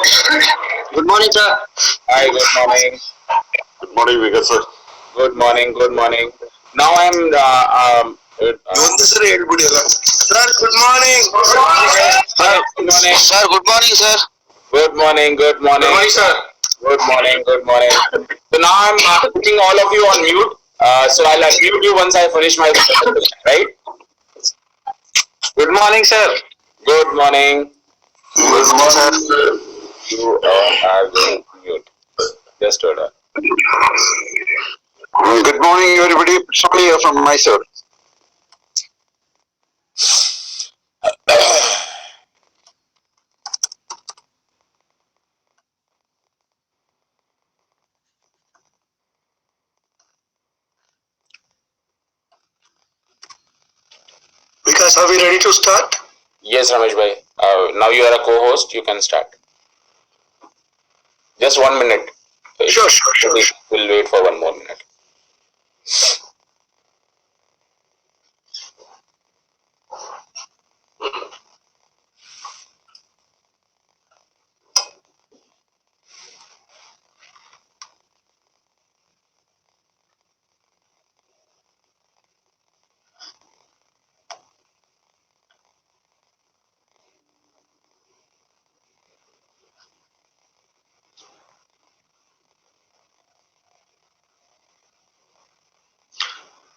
Good morning, sir. Hi, good morning. Good morning, Vikas sir. Good morning, good morning. Now I'm Sir, good morning. good morning, Sir, good morning, sir. good morning, good morning, sir. good morning, good morning. So now I'm putting all of you on mute. So I'll unmute you once I finish my presentation, right? Good morning, sir. Good morning. Good morning, sir. You are going mute. Just hold on. Good morning, everybody. Sorry from my side. Vikas, are we ready to start? Yes, Ramesh bhai. Now you are a co-host. You can start. Just 1 minute. Sure. We'll wait for 1 more minute.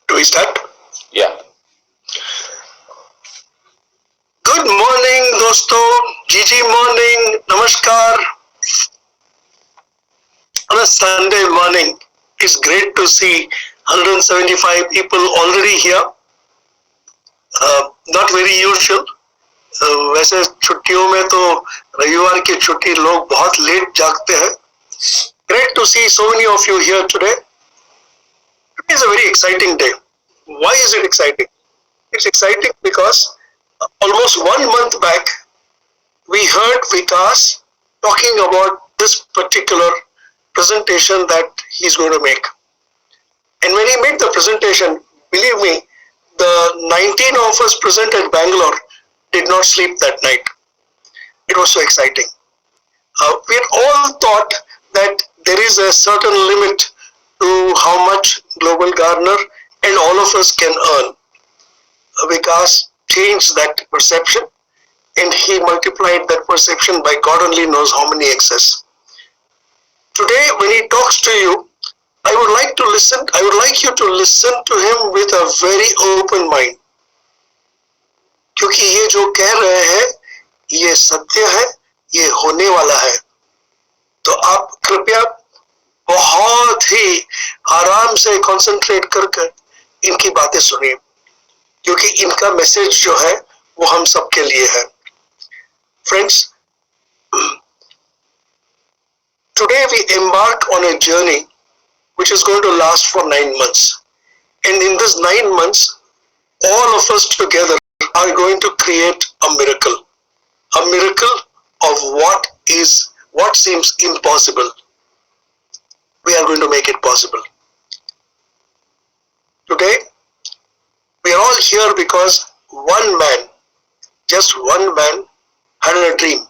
Do we start? Yeah. Good morning, dosto. Gigi morning. Namaskar. On a Sunday morning, it's great to see 175 people already here. Not very usual. वैसे छुट्टियों में तो रविवार की छुट्टी लोग बहुत late जागते हैं. Great to see so many of you here today. It is a very exciting day. Why is it exciting? It's exciting because almost 1 month back, we heard Vikas talking about this particular presentation that he's going to make. And when he made the presentation, believe me, the 19 of us present at Bangalore did not sleep that night. It was so exciting. We had all thought that there is a certain limit to how much Global Gardener and all of us can earn. Vikas changed that perception and he multiplied that perception by God only knows how many excess. Today, when he talks to you, I would like you to listen to him with a very open mind. क्योंकि ये जो कह रहे हैं, ये सत्य है, ये होने वाला है. तो आप कृपया बहुत ही आराम से कंसंट्रेट कर इनकी बातें सुनिए, क्योंकि इनका मैसेज जो है वो हम सबके लिए है. Friends, today we embark on a journey which is going to last for 9 months. And in this 9 months, all of us together are going to create a miracle of what seems impossible. We are going to make it possible. Today, we are all here because just one man had a dream.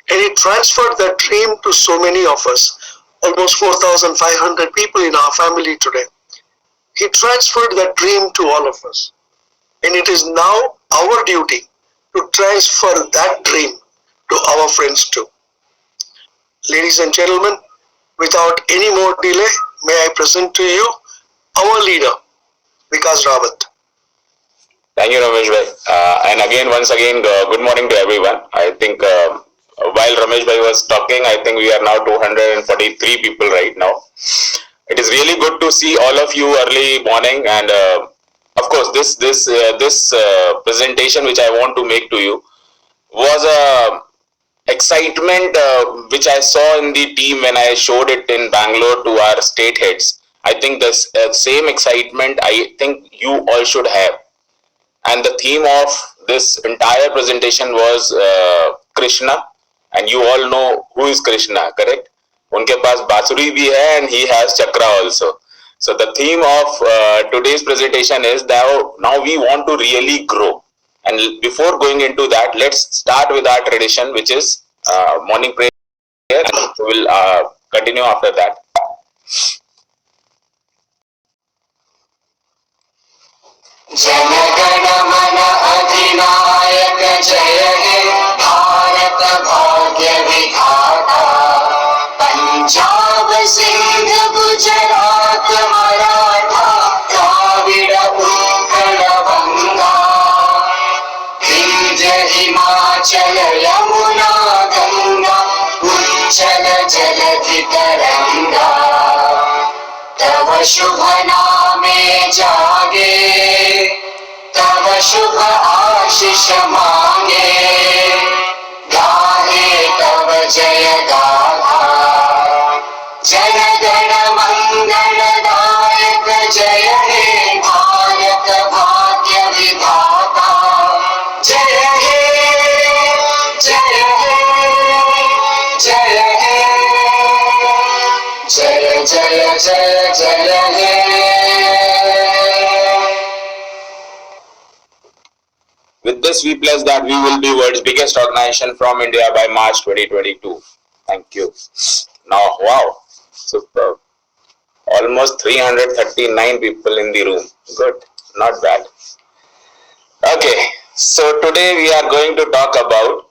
And he transferred that dream to so many of us, almost 4,500 people in our family today. He transferred that dream to all of us. And it is now our duty to transfer that dream to our friends too. Ladies and gentlemen, without any more delay, may I present to you our leader, Vikas Rawat. Thank you, Ramesh bhai. And again, once again, good morning to everyone. I think while Ramesh bhai was talking, I think we are now 243 people right now. It is really good to see all of you early morning, and of course, this presentation which I want to make to you was a excitement which I saw in the team when I showed it in Bangalore to our state heads. I think this same excitement I think you all should have. And the theme of this entire presentation was Krishna, and you all know who is Krishna, correct? उनके पास बांसुरी भी है and he has chakra also. So the theme of today's presentation is that now we want to really grow. And before going into that, let's start with our tradition, which is morning prayer. we'll continue after that. जनगण मन अधिनायक जय हे भारत भाग्य विधाता पंजाब सिंध गुजरात मराठा द्राविड़ उत्कल बंगा विंध्य हिमाचल यमुना गंगा उच्चल जलधि तरंगा तव शुभ नामे जागे तव शुभ आशीष मांगे गाहे तव जय गाथा जन गण मंगल दायक जय हे भारत भाग्य विधाता जय हे जय हे जय हे जय जय जय जय हे With this, we pledge that we will be world's biggest organization from India by March 2022. Thank you. Now, wow, superb. Almost 339 people in the room. Good, not bad. Okay, so today we are going to talk about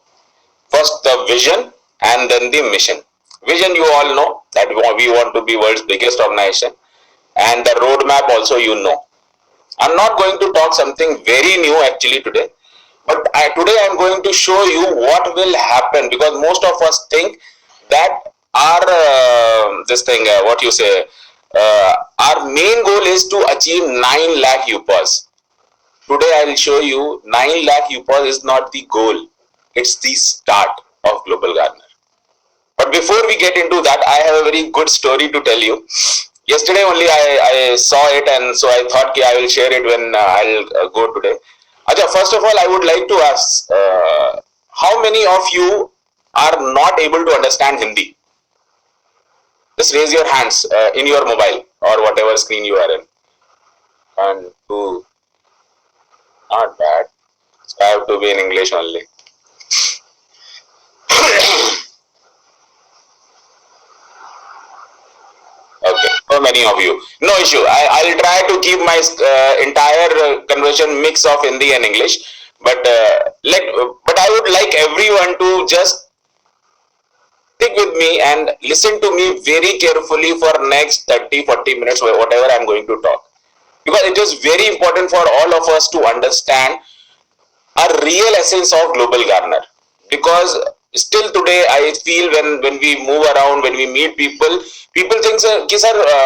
first the vision and then the mission. Vision, you all know that we want to be world's biggest organization, and the roadmap also you know. I'm not going to talk something very new actually today, but today I'm going to show you what will happen, because most of us think that our our main goal is to achieve 9 lakh UPAs. Today I will show you 9 lakh UPAs is not the goal, it's the start of Global Gardener. But before we get into that, I have a very good story to tell you. Yesterday only I saw it, and so I thought I will share it when I'll go today. Acha, first of all, I would like to ask, how many of you are not able to understand Hindi? Just raise your hands in your mobile or whatever screen you are in. 1, 2, not bad. I have to be in English only. Okay, so many of you. No issue. I'll try to keep my entire conversation mix of Hindi and English. But but I would like everyone to just stick with me and listen to me very carefully for next 30-40 minutes, whatever I'm going to talk. Because it is very important for all of us to understand a real essence of Global Gardener. Because still today I feel when we move around, when we meet people think, sir,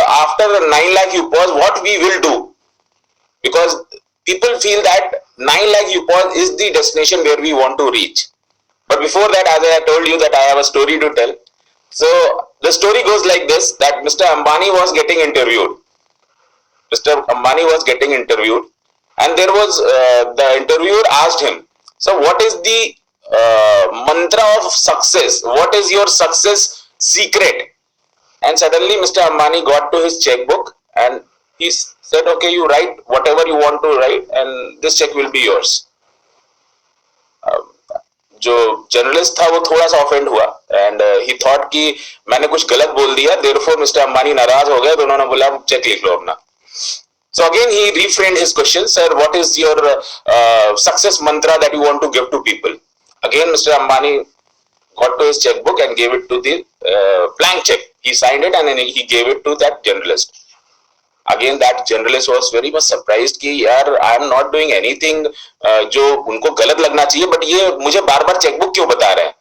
after 9 lakh UPAs, what we will do? Because people feel that 9 lakh UPAs is the destination where we want to reach. But before that, as I told you that I have a story to tell. So the story goes like this, that Mr. Ambani was getting interviewed. Mr. Ambani was getting interviewed, and there was the interviewer asked him, so what is the mantra of success? What is your success secret? And suddenly Mr. Ambani got to his checkbook and he said, okay, you write whatever you want to write and this check will be yours. जो journalist था वो थोड़ा सा offend हुआ and he thought कि मैंने कुछ गलत बोल दिया, देयरफॉर मिस्टर अंबानी नाराज हो गए, तो उन्होंने बोला चेक लिख लो अपना. So again he reframed his question, sir, what is your success mantra that you want to give to people? Again Mr. Ambani got to his checkbook and gave it to the blank check. He signed it and then he gave it to that journalist. Again that journalist was very much surprised कि यार I am not doing anything जो उनको गलत लगना चाहिए, but ये मुझे बार बार chequebook क्यों बता रहे हैं.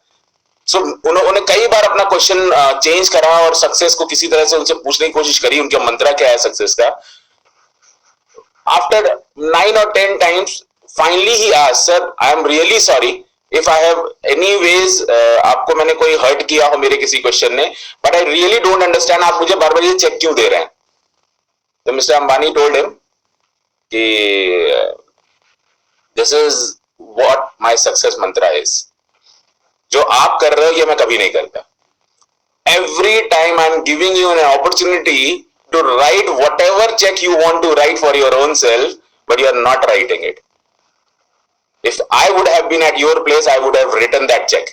So उन्होंने कई बार अपना क्वेश्चन चेंज करा और सक्सेस को किसी तरह से उनसे पूछने की कोशिश करी, उनका मंत्रा क्या है सक्सेस का. After 9 or 10 times, finally he asked, sir, I am really sorry if I have anyways आपको मैंने कोई हर्ट किया हो मेरे किसी क्वेश्चन ने, but I really don't understand आप मुझे बार बार ये चेक क्यों दे रहे हैं. तो मिस्टर अंबानी told him कि this is what my success mantra is. जो आप कर रहे हो ये मैं कभी नहीं करता. Every time I'm giving you an opportunity to write whatever check you want to write for your own self, but you are not writing it. If I would have been at your place, I would have written that check.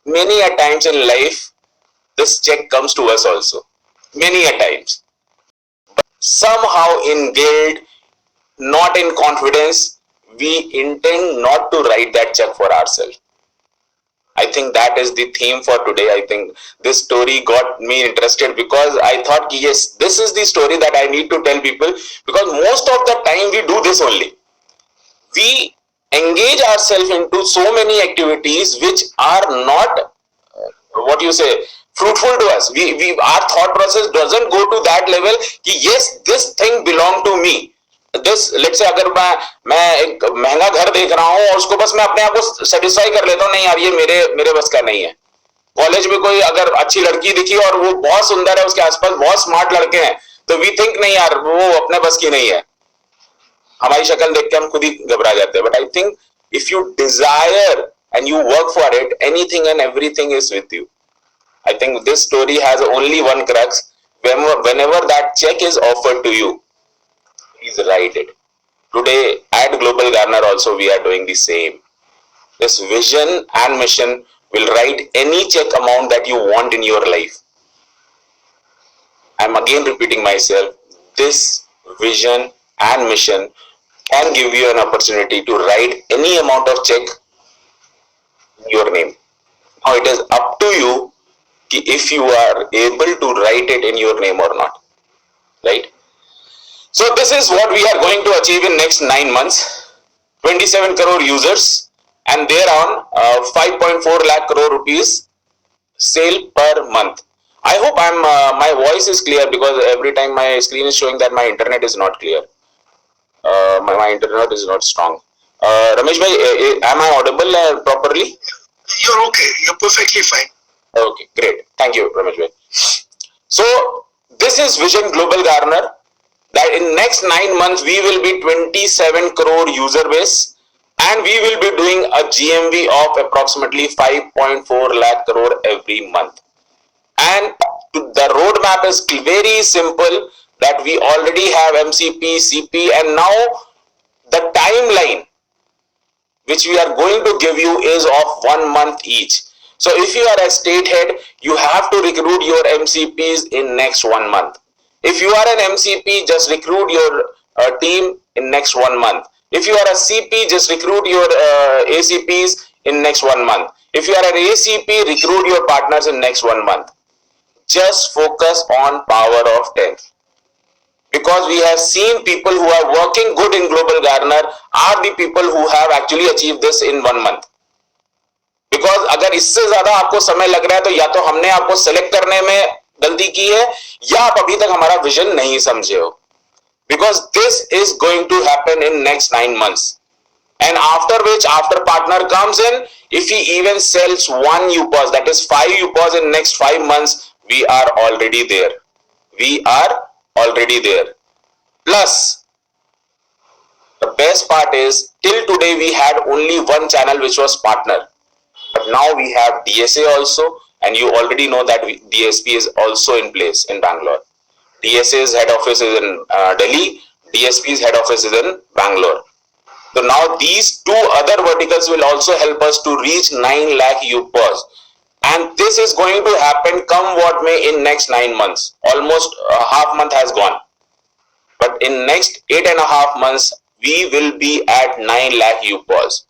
Many a times in life, this check comes to us also, many a times. But somehow in guilt, not in confidence, we intend not to write that check for ourselves. I think that is the theme for today. I think this story got me interested because I thought, yes, this is the story that I need to tell people, because most of the time we do this only. We engage ourselves into so many activities which are not, fruitful to us. Our thought process doesn't go to that level कि yes, this thing belong to me. This, let's say अगर मैं एक महंगा घर देख रहा हूँ और उसको बस मैं अपने आप को सेटिस्फाई कर लेता हूँ, नहीं यार ये मेरे बस का नहीं है. कॉलेज में कोई अगर अच्छी लड़की दिखी और वो बहुत सुंदर है, उसके आसपास बहुत स्मार्ट लड़के हैं, तो वी थिंक नहीं यार वो अपने बस की नहीं है, हमारी शक्ल देख के हम खुद ही घबरा जाते हैं. But I think if you desire and you work for it, anything and everything is with you. I think this story has only one crux. Whenever that check is offered to you, please write it. Today at Global Garner also we are doing the same. This vision and mission will write any check amount that you want in your life. I'm again repeating myself. This vision and mission can give you an opportunity to write any amount of check in your name. Now it is up to you if you are able to write it in your name or not, right? So this is what we are going to achieve in next 9 months. 27 crore users and thereon 5.4 lakh crore rupees sale per month. I hope my voice is clear, because every time my screen is showing that my internet is not clear. My internet is not strong. Ramesh bhai, am I audible properly? You're okay. You're perfectly fine. Okay, great. Thank you, Ramesh bhai. So this is Vision Global Garner, that in next 9 months we will be 27 crore user base and we will be doing a GMV of approximately 5.4 lakh crore every month. And the roadmap is very simple, that we already have MCP, CP, and now the timeline which we are going to give you is of 1 month each. So if you are a state head, you have to recruit your MCPs in next 1 month. If you are an MCP, just recruit your team in next 1 month. If you are a CP, just recruit your ACPs in next 1 month. If you are an ACP, recruit your partners in next 1 month. Just focus on power of 10. Because we have seen people who are working good in Global Garner are the people who have actually achieved this in 1 month. Because अगर इससे ज्यादा आपको समय लग रहा है तो या तो हमने आपको सेलेक्ट करने में गलती की है या आप अभी तक हमारा विजन नहीं समझे हो. Because this is going to happen in next 9 months, and after which, after partner comes in, if he even sells 1 UPOS, that is 5 UPOS in next 5 months, we are already there. We are already there. Plus, the best part is, till today we had only one channel, which was partner. But now we have DSA also, and you already know that DSP is also in place in Bangalore. DSA's head office is in Delhi, DSP's head office is in Bangalore. So now these 2 other verticals will also help us to reach 9 lakh UPOS. And this is going to happen come what may in next 9 months. Almost a half month has gone. But in next 8.5 months, we will be at 9 lakh UPOS.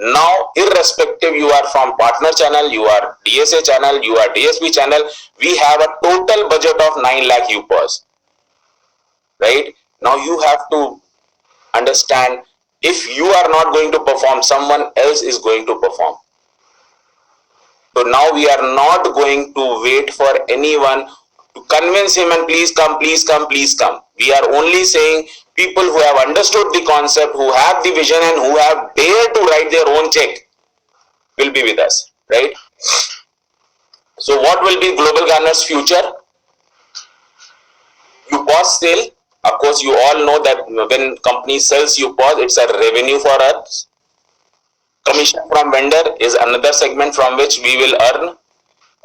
Now, irrespective you are from partner channel, you are DSA channel, you are DSP channel, we have a total budget of 9 lakh UPOS. Right? Now you have to understand, if you are not going to perform, someone else is going to perform. So now we are not going to wait for anyone to convince him and please come, please come, please come. We are only saying people who have understood the concept, who have the vision, and who have dared to write their own check will be with us, right? So what will be Global Garner's future? UPOS sale. Of course, you all know that when company sells UPOS, it's a revenue for us. Commission from vendor is another segment from which we will earn.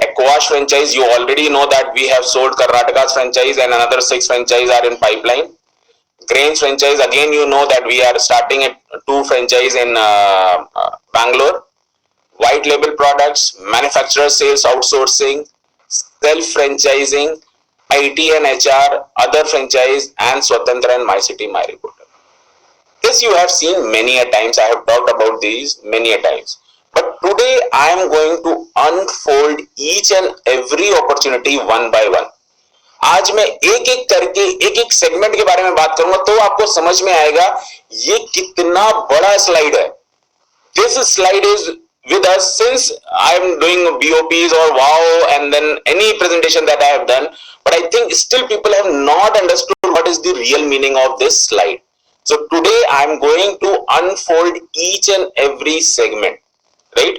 Aquash franchise, you already know that we have sold Karnataka's franchise and another 6 franchise are in pipeline. Grains franchise, again you know that we are starting at 2 franchise in Bangalore. White label products, manufacturer sales outsourcing, self franchising, IT and HR, other franchise, and Swatantra and MyCity, MyReporter. This you have seen many a times. I have talked about these many a times. But today I am going to unfold each and every opportunity one by one. आज मैं एक एक करके एक एक segment के बारे में बात करूंगा तो आपको समझ में आएगा ये कितना बड़ा स्लाइड है. This slide is with us since I am doing BOPs or WOW and then any presentation that I have done, but I think still people have not understood what is the real meaning of this slide. So today I am going to unfold each and every segment, right?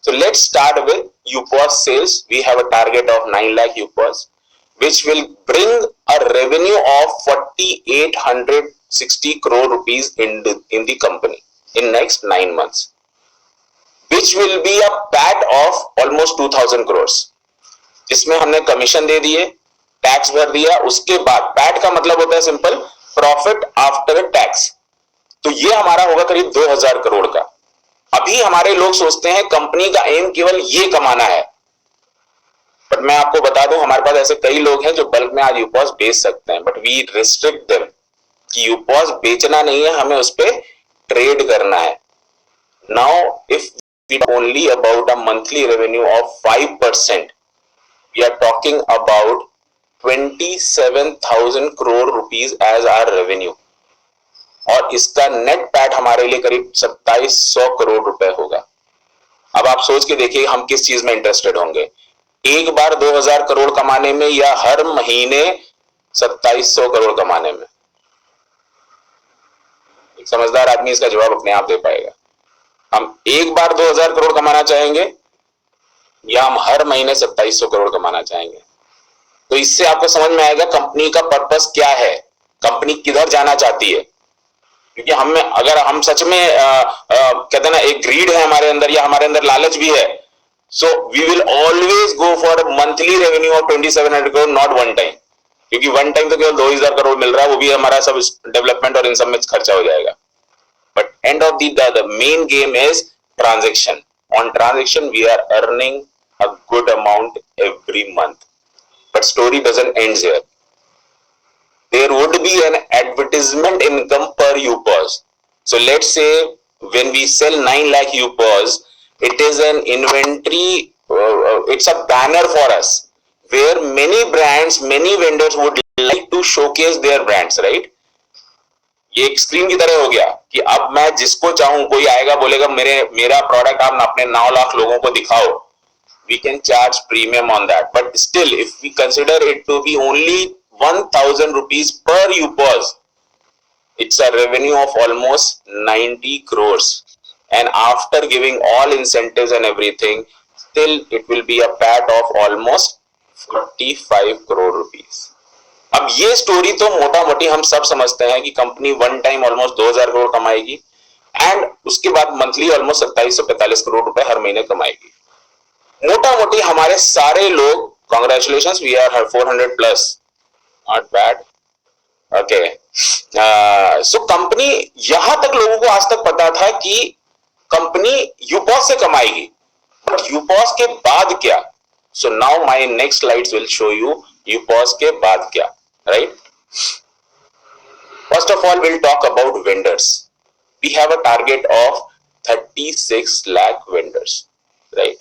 So let's start with UPOS sales. We have a target of 9 lakh UPOS, which will bring a revenue of 4,860 crore rupees in the company in next 9 months. Which will be a PAT of almost 2,000 crores. जिसमें हमने commission दे दिए, tax भर दिया, उसके बाद PAT का मतलब होता है सिंपल प्रॉफिट आफ्टर टैक्स. तो ये हमारा होगा करीब 2,000 करोड़ का. अभी हमारे लोग सोचते हैं कंपनी का एम केवल ये कमाना है, बट मैं आपको बता दूं हमारे पास ऐसे कई लोग हैं जो बल्क में आज यूपॉस बेच सकते हैं, बट वी रिस्ट्रिक्ट देम कि यूपॉस बेचना नहीं है, हमें उस पर ट्रेड करना है. Now if we are only about a monthly revenue of 5%, we are talking about 27,000 crore rupees as our revenue, और इसका नेट पैट हमारे लिए करीब 2,700 करोड़ रुपए होगा. अब आप सोच के देखिए हम किस चीज में इंटरेस्टेड होंगे, एक बार 2,000 करोड़ कमाने में या हर महीने 2,700 करोड़ कमाने में. एक समझदार आदमी इसका जवाब अपने आप दे पाएगा. हम एक बार 2,000 करोड़ कमाना चाहेंगे या हम हर महीने 2,700 करोड़ कमाना चाहेंगे. तो इससे आपको समझ में आएगा कंपनी का पर्पस क्या है, कंपनी किधर जाना चाहती है. क्योंकि अगर हम सच में कहते हैं ना एक ग्रीड है हमारे अंदर या हमारे अंदर लालच भी है, so we will always go for monthly revenue of 2,700 crore, not one time. क्योंकि वन टाइम तो केवल 2,000 करोड़ मिल रहा है, वो भी हमारा सब डेवलपमेंट और इन सब में खर्चा हो जाएगा. But end of the main game is transaction. On transaction, we are earning a good amount every month. But story doesn't end here. There would be an advertisement income per UPOS. So let's say when we sell 9 lakh UPOS, it is an inventory, it's a banner for us, where many brands, many vendors would like to showcase their brands, right? ये एक screen की तरह हो गया कि अब मैं जिसको चाहूं कोई आएगा बोलेगा मेरा प्रोडक्ट आप अपने 9 लाख लोगों को दिखाओ. We can charge premium on that, but still if we consider it to be only 1,000 rupees per UPOS, it's a revenue of almost 90 crores, and after giving all incentives and everything, still it will be a PAT of almost 45 crore rupees. अब ये story तो मोटा मोटी हम सब समझते हैं कि company one time almost 2,000 crore कमाएगी एंड उसके बाद मंथली ऑलमोस्ट 2,745 करोड़ रुपए हर महीने कमाएगी. मोटा मोटी हमारे सारे लोग, congratulations, we are 400 plus, not bad. Okay, so company, यहां तक लोगों को आज तक पता था कि कंपनी यूपॉस से कमाएगी, बट यूपॉस के बाद क्या? So now my next slides will show you UPOS के बाद क्या. Right? First of all, we'll talk about vendors. We have a target of 36 lakh vendors. Right?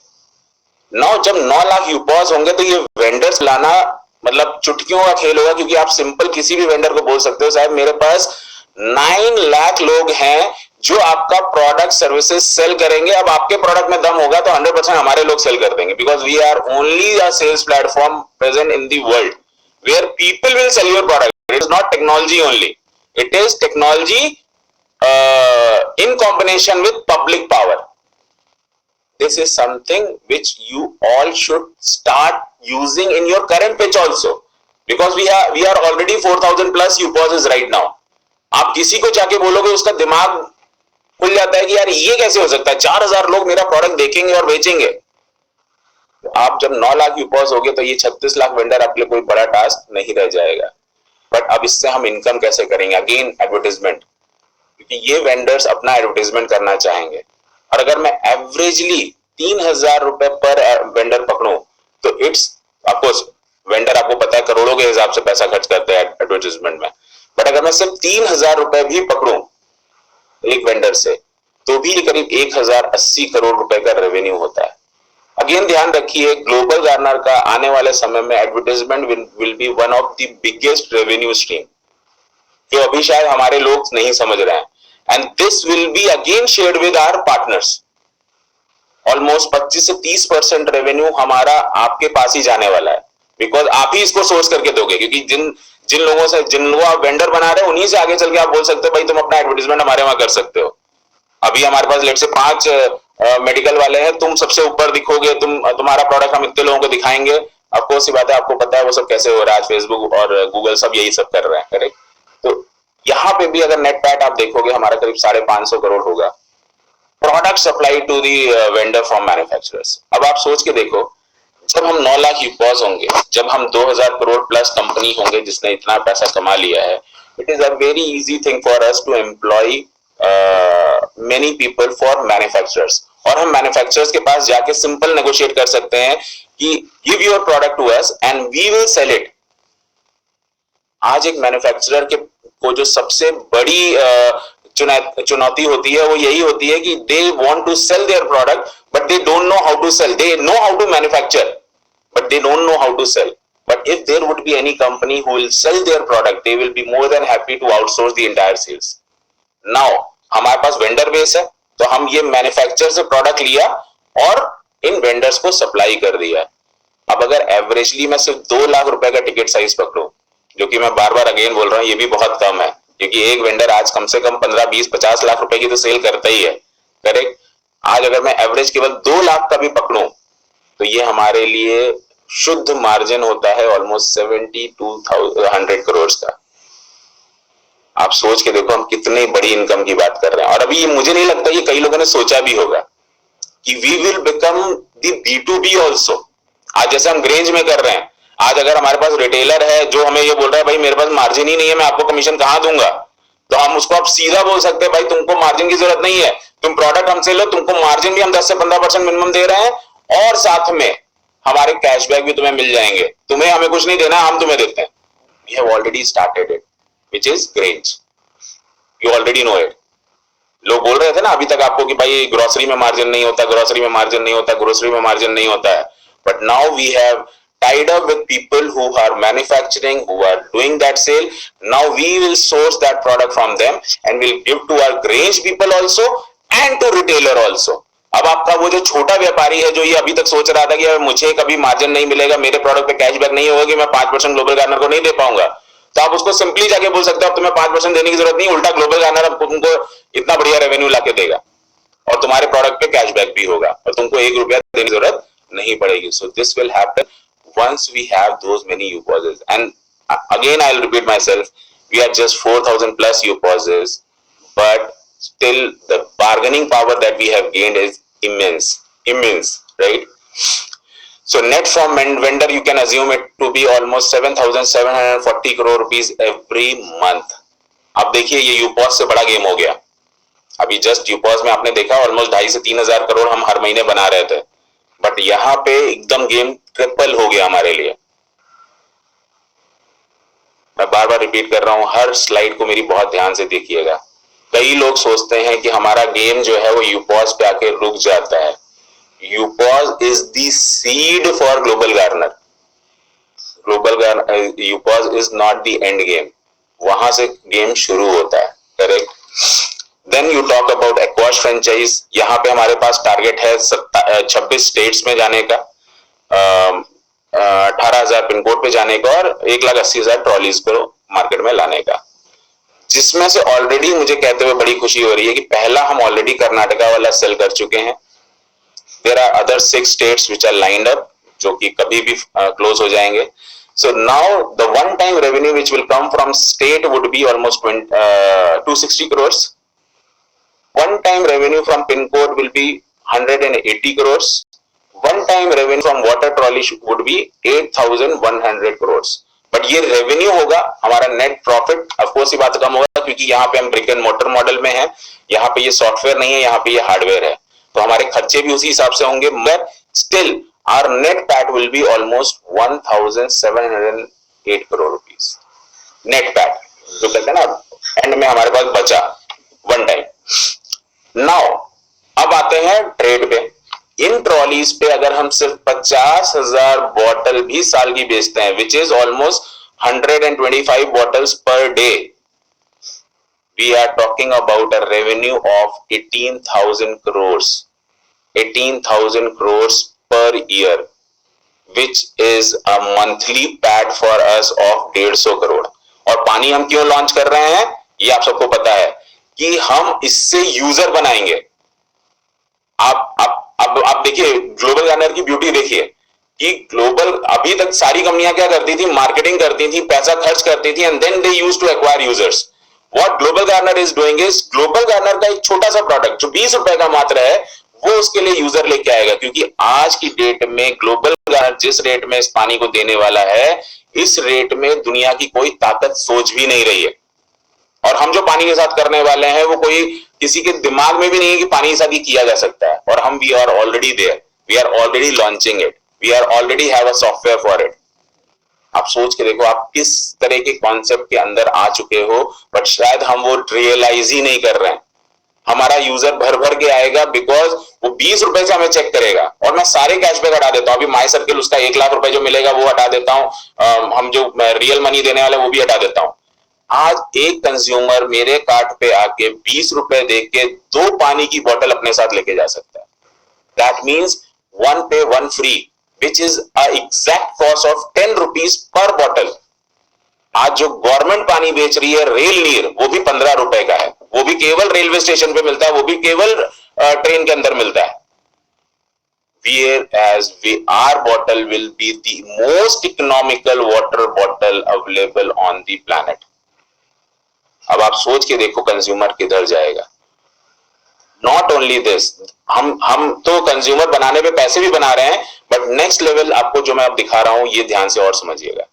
Now, जब 9 लाख यूपॉस होंगे तो ये वेंडर्स लाना मतलब चुटकियों का खेल होगा, क्योंकि आप सिंपल किसी भी वेंडर को बोल सकते हो साहब मेरे पास 9 लाख लोग हैं जो आपका प्रोडक्ट सर्विसेज सेल करेंगे. अब आपके प्रोडक्ट में दम होगा तो 100% हमारे लोग सेल कर देंगे, because we are only a sales platform present in the world where people will sell your product. It is not technology only. It is technology in combination with public power. This is something which you all should start using in your current pitch also, because we are already 4,000 plus UPOSs right now. आप किसी को जाके बोलोगे उसका दिमाग खुल जाता है कि यार ये कैसे हो सकता है, 4,000 लोग मेरा प्रोडक्ट देखेंगे और बेचेंगे. आप जब 9 लाख यूपॉस हो गए तो ये 36 लाख वेंडर आपके लिए कोई बड़ा टास्क नहीं रह जाएगा. बट अब इससे हम इनकम कैसे करेंगे? अगेन एडवर्टाइजमेंट, क्योंकि ये वेंडर्स अपना एडवर्टाइजमेंट करना चाहेंगे. और अगर मैं एवरेजली 3,000 रुपए पर वेंडर पकड़ूं तो इट्स ऑफकोर्स करोड़ों के हिसाब से पैसा खर्च करते हैं एडवर्टाइजमेंट में। बट अगर मैं सिर्फ 3,000 रुपए भी पकड़ूं एक वेंडर से, तो भी करीब 1,080 करोड़ रुपए का रेवेन्यू होता है। अगेन ध्यान रखिए, ग्लोबल गार्नर का आने वाले समय में advertisement will be one of the biggest revenue stream, जो अभी शायद हमारे लोग नहीं समझ रहे हैं। And this will be again shared with our partners. Almost 25 से 30% रेवेन्यू हमारा आपके पास ही जाने वाला है, बिकॉज आप ही इसको सोर्स करके दोगे। क्योंकि जिन लोगों आप वेंडर बना रहे हैं, उन्हीं से आगे चल के आप बोल सकते हो भाई तुम अपना एडवर्टाइजमेंट हमारे वहां कर सकते हो। अभी हमारे पास लेट से 5 मेडिकल वाले हैं, तुम सबसे ऊपर दिखोगे, तुम्हारा प्रोडक्ट हम इतने लोगों को दिखाएंगे। ऑफकोर्स बात है, आपको पता है वो सब कैसे हो रहा है, आज फेसबुक और गूगल सब यही सब कर रहे हैं, करेक्ट। तो यहाँ पे भी अगर नेट पैट आप देखोगे हमारा करीब 550 करोड़ होगा, product supply to the vendor from manufacturers. अब आप सोच के देखो, जब हम 9 लाख यूपॉज होंगे, जब हम 2000 करोड़ प्लस कंपनी होंगे जिसने इतना पैसा कमा लिया है, it is a very easy thing for us to employ many people for manufacturers. और हम मैन्युफैक्चरर्स के पास जाके सिंपल नेगोशिएट कर सकते हैं कि give your product to us and we will sell it. आज एक मैन्युफैक्चरर को जो सबसे बड़ी चुनौती होती है वो यही होती है कि they want to sell their product but they don't know how to sell. They know how to manufacture but they don't know how to sell. But if there would be any company who will sell their product, they will be more than happy to outsource the entire sales. Now, हमारे पास vendor base है, तो हम ये manufacture से product लिया और इन vendors को supply कर दिया। अब अगर एवरेजली मैं सिर्फ 2 लाख रुपए का टिकट साइज पकड़ूं, जो कि मैं बार बार अगेन बोल रहा हूं, ये भी बहुत कम है, क्योंकि एक वेंडर आज कम से कम 15, 20, 50 लाख रुपए की तो सेल करता ही है, करेक्ट। आज अगर मैं एवरेज केवल 2 लाख का भी पकड़ूं, तो ये हमारे लिए शुद्ध मार्जिन होता है ऑलमोस्ट 7200 करोड़ का। आप सोच के देखो हम कितनी बड़ी इनकम की बात कर रहे हैं। और अभी ये मुझे नहीं लगता ये कई लोगों ने सोचा भी होगा कि we will become the B2B also. आज जैसे हम ग्रेंज में कर रहे हैं, आज अगर हमारे पास रिटेलर है जो हमें ये बोल रहा है भाई मेरे पास मार्जिन ही नहीं है, मैं आपको कमीशन कहां दूंगा, तो हम उसको अब सीधा बोल सकते हैं भाई तुमको मार्जिन की जरूरत नहीं है, तुम प्रोडक्ट हमसे लो, तुमको मार्जिन भी हम 10 से 15% मिनिमम दे रहे हैं और साथ में हमारे कैशबैक भी तुम्हें मिल जाएंगे, तुम्हें हमें कुछ नहीं देना, हम तुम्हें देते हैं। We have already started it which is Grange, you already know it. लोग बोल रहे थे ना अभी तक आपको कि भाई ग्रोसरी में मार्जिन नहीं होता, ग्रोसरी में मार्जिन नहीं होता, ग्रोसरी में मार्जिन नहीं होता है, but now we have tied up with people who are manufacturing, who are doing that sale. Now we will source that product from them and we'll give to our Grange people also and to retailer also. अब आपका वो जो छोटा व्यापारी है जो ये अभी तक सोच रहा था कि मुझे कभी मार्जिन नहीं मिलेगा, मेरे प्रोडक्ट पे कैशबैक नहीं होगा, कि मैं 5% ग्लोबल गार्नर को नहीं दे पाऊंगा, तो आप उसको सिंपली जाके बोल सकते हो तुम्हें 5% देने की जरूरत नहीं, उल्टा ग्लोबल गार्नर तुमको इतना बढ़िया रेवेन्यू लाके देगा और तुम्हारे प्रोडक्ट पे कैशबैक भी होगा और तुमको 1 रुपया देने की जरूरत नहीं पड़ेगी। So this will happen once we have those many UPOSs. And again I'll repeat myself, we are just 4,000 plus UPOSs, but still the bargaining power that we have gained is immense, right? So net from vendor you can assume it to be almost 7,740 crore rupees every month. अब देखिए ये UPOS से बड़ा game हो गया। अभी just UPOS में आपने देखा ऑलमोस्ट 2,500 से 3,000 करोड़ हम हर महीने बना रहे थे, बट यहां पे एकदम गेम ट्रिपल हो गया हमारे लिए। मैं बार बार रिपीट कर रहा हूं, हर स्लाइड को मेरी बहुत ध्यान से देखिएगा। कई लोग सोचते हैं कि हमारा गेम जो है वो यूपॉस पे आके रुक जाता है। UPOS is the seed for global garner. UPOS is not the end game, वहां से गेम शुरू होता है, correct. Then you talk about एक्वाश फ्रेंचाइज, यहाँ पे हमारे पास टारगेट है 26 स्टेट्स में जाने का, 18,000 पिन कोड पे जाने का और 1,80,000 ट्रॉलीज को मार्केट में लाने का, जिसमें से ऑलरेडी मुझे कहते हुए बड़ी खुशी हो रही है कि पहला हम ऑलरेडी कर्नाटका वाला सेल कर चुके हैं। There are other 6 states which are lined up, जो कि कभी भी क्लोज हो जाएंगे। So now the one time revenue which will come from state would be almost 260 crores. One time revenue from pin code will be 180 crores. One time revenue from water trolley would be 8,100 crores. But ये revenue होगा, हमारा net profit of course ये बात कम होगा क्योंकि यहाँ पे हम brick and mortar मॉडल में हैं, यहाँ पे ये सॉफ्टवेयर नहीं है, यहाँ पे ये हार्डवेयर है, तो हमारे खर्चे भी उसी हिसाब से होंगे, मगर still our net PAT will be almost 1,700 8 crore rupees net PAT, जो कहते हैं ना एंड में हमारे पास बचा वन टाइम। नाउ अब आते हैं ट्रेड पे। इन ट्रॉलीज पे अगर हम सिर्फ 50,000 बॉटल भी साल की बेचते हैं, which is almost 125 bottles per day, we are talking about a revenue of 18,000 crores, 18,000 crores per year, which is a monthly PAT for us of 150 crore. और पानी हम क्यों लॉन्च कर रहे हैं ये आप सबको पता है कि हम इससे यूजर बनाएंगे। आप देखिए ग्लोबल गार्डनर की ब्यूटी देखिए कि ग्लोबल अभी तक सारी कंपनियां क्या करती थी, मार्केटिंग करती थी, पैसा खर्च करती थी, and then they used to acquire users. What Global Gardener is doing is, Global Gardener का एक छोटा सा प्रोडक्ट जो 20 रुपए का मात्र है, वो उसके लिए यूजर लेके आएगा, क्योंकि आज की डेट में ग्लोबल गार्डनर जिस रेट में इस पानी को देने वाला है, इस रेट में दुनिया की कोई ताकत सोच भी नहीं रही है। और हम जो पानी के साथ करने वाले हैं वो कोई किसी के दिमाग में भी नहीं है कि पानी के साथ ये किया जा सकता है। और हम we are already there, we are already launching it, we are already have a software for it. आप सोच के देखो आप किस तरह के कॉन्सेप्ट के अंदर आ चुके हो, बट शायद हम वो रियलाइज ही नहीं कर रहे हैं। हमारा यूजर भर भर के आएगा बिकॉज वो 20 रुपए से हमें चेक करेगा, और मैं सारे कैशबैक हटा देता हूं। अभी माई सर्किल उसका 1 लाख रुपए जो मिलेगा वो हटा देता हूं, हम जो रियल मनी देने वाले वो भी हटा देता हूं। आज एक कंज्यूमर मेरे कार्ट पे आके 20 रुपए दे के 2 पानी की बोतल अपने साथ लेके जा सकता है। दैट मीन्स 1 पे 1 free, which is a exact cost of 10 rupees per bottle। आज जो गवर्नमेंट पानी बेच रही है रेल नीर, वो भी 15 रुपए का है, वो भी केवल रेलवे स्टेशन पे मिलता है, वो भी केवल ट्रेन के अंदर मिलता है। Whereas our bottle will be the most economical water bottle available on the planet। अब आप सोच के देखो कंज्यूमर किधर जाएगा। नॉट ओनली दिस, हम तो कंज्यूमर बनाने पे पैसे भी बना रहे हैं, बट नेक्स्ट लेवल आपको जो मैं अब दिखा रहा हूं ये ध्यान से और समझिएगा।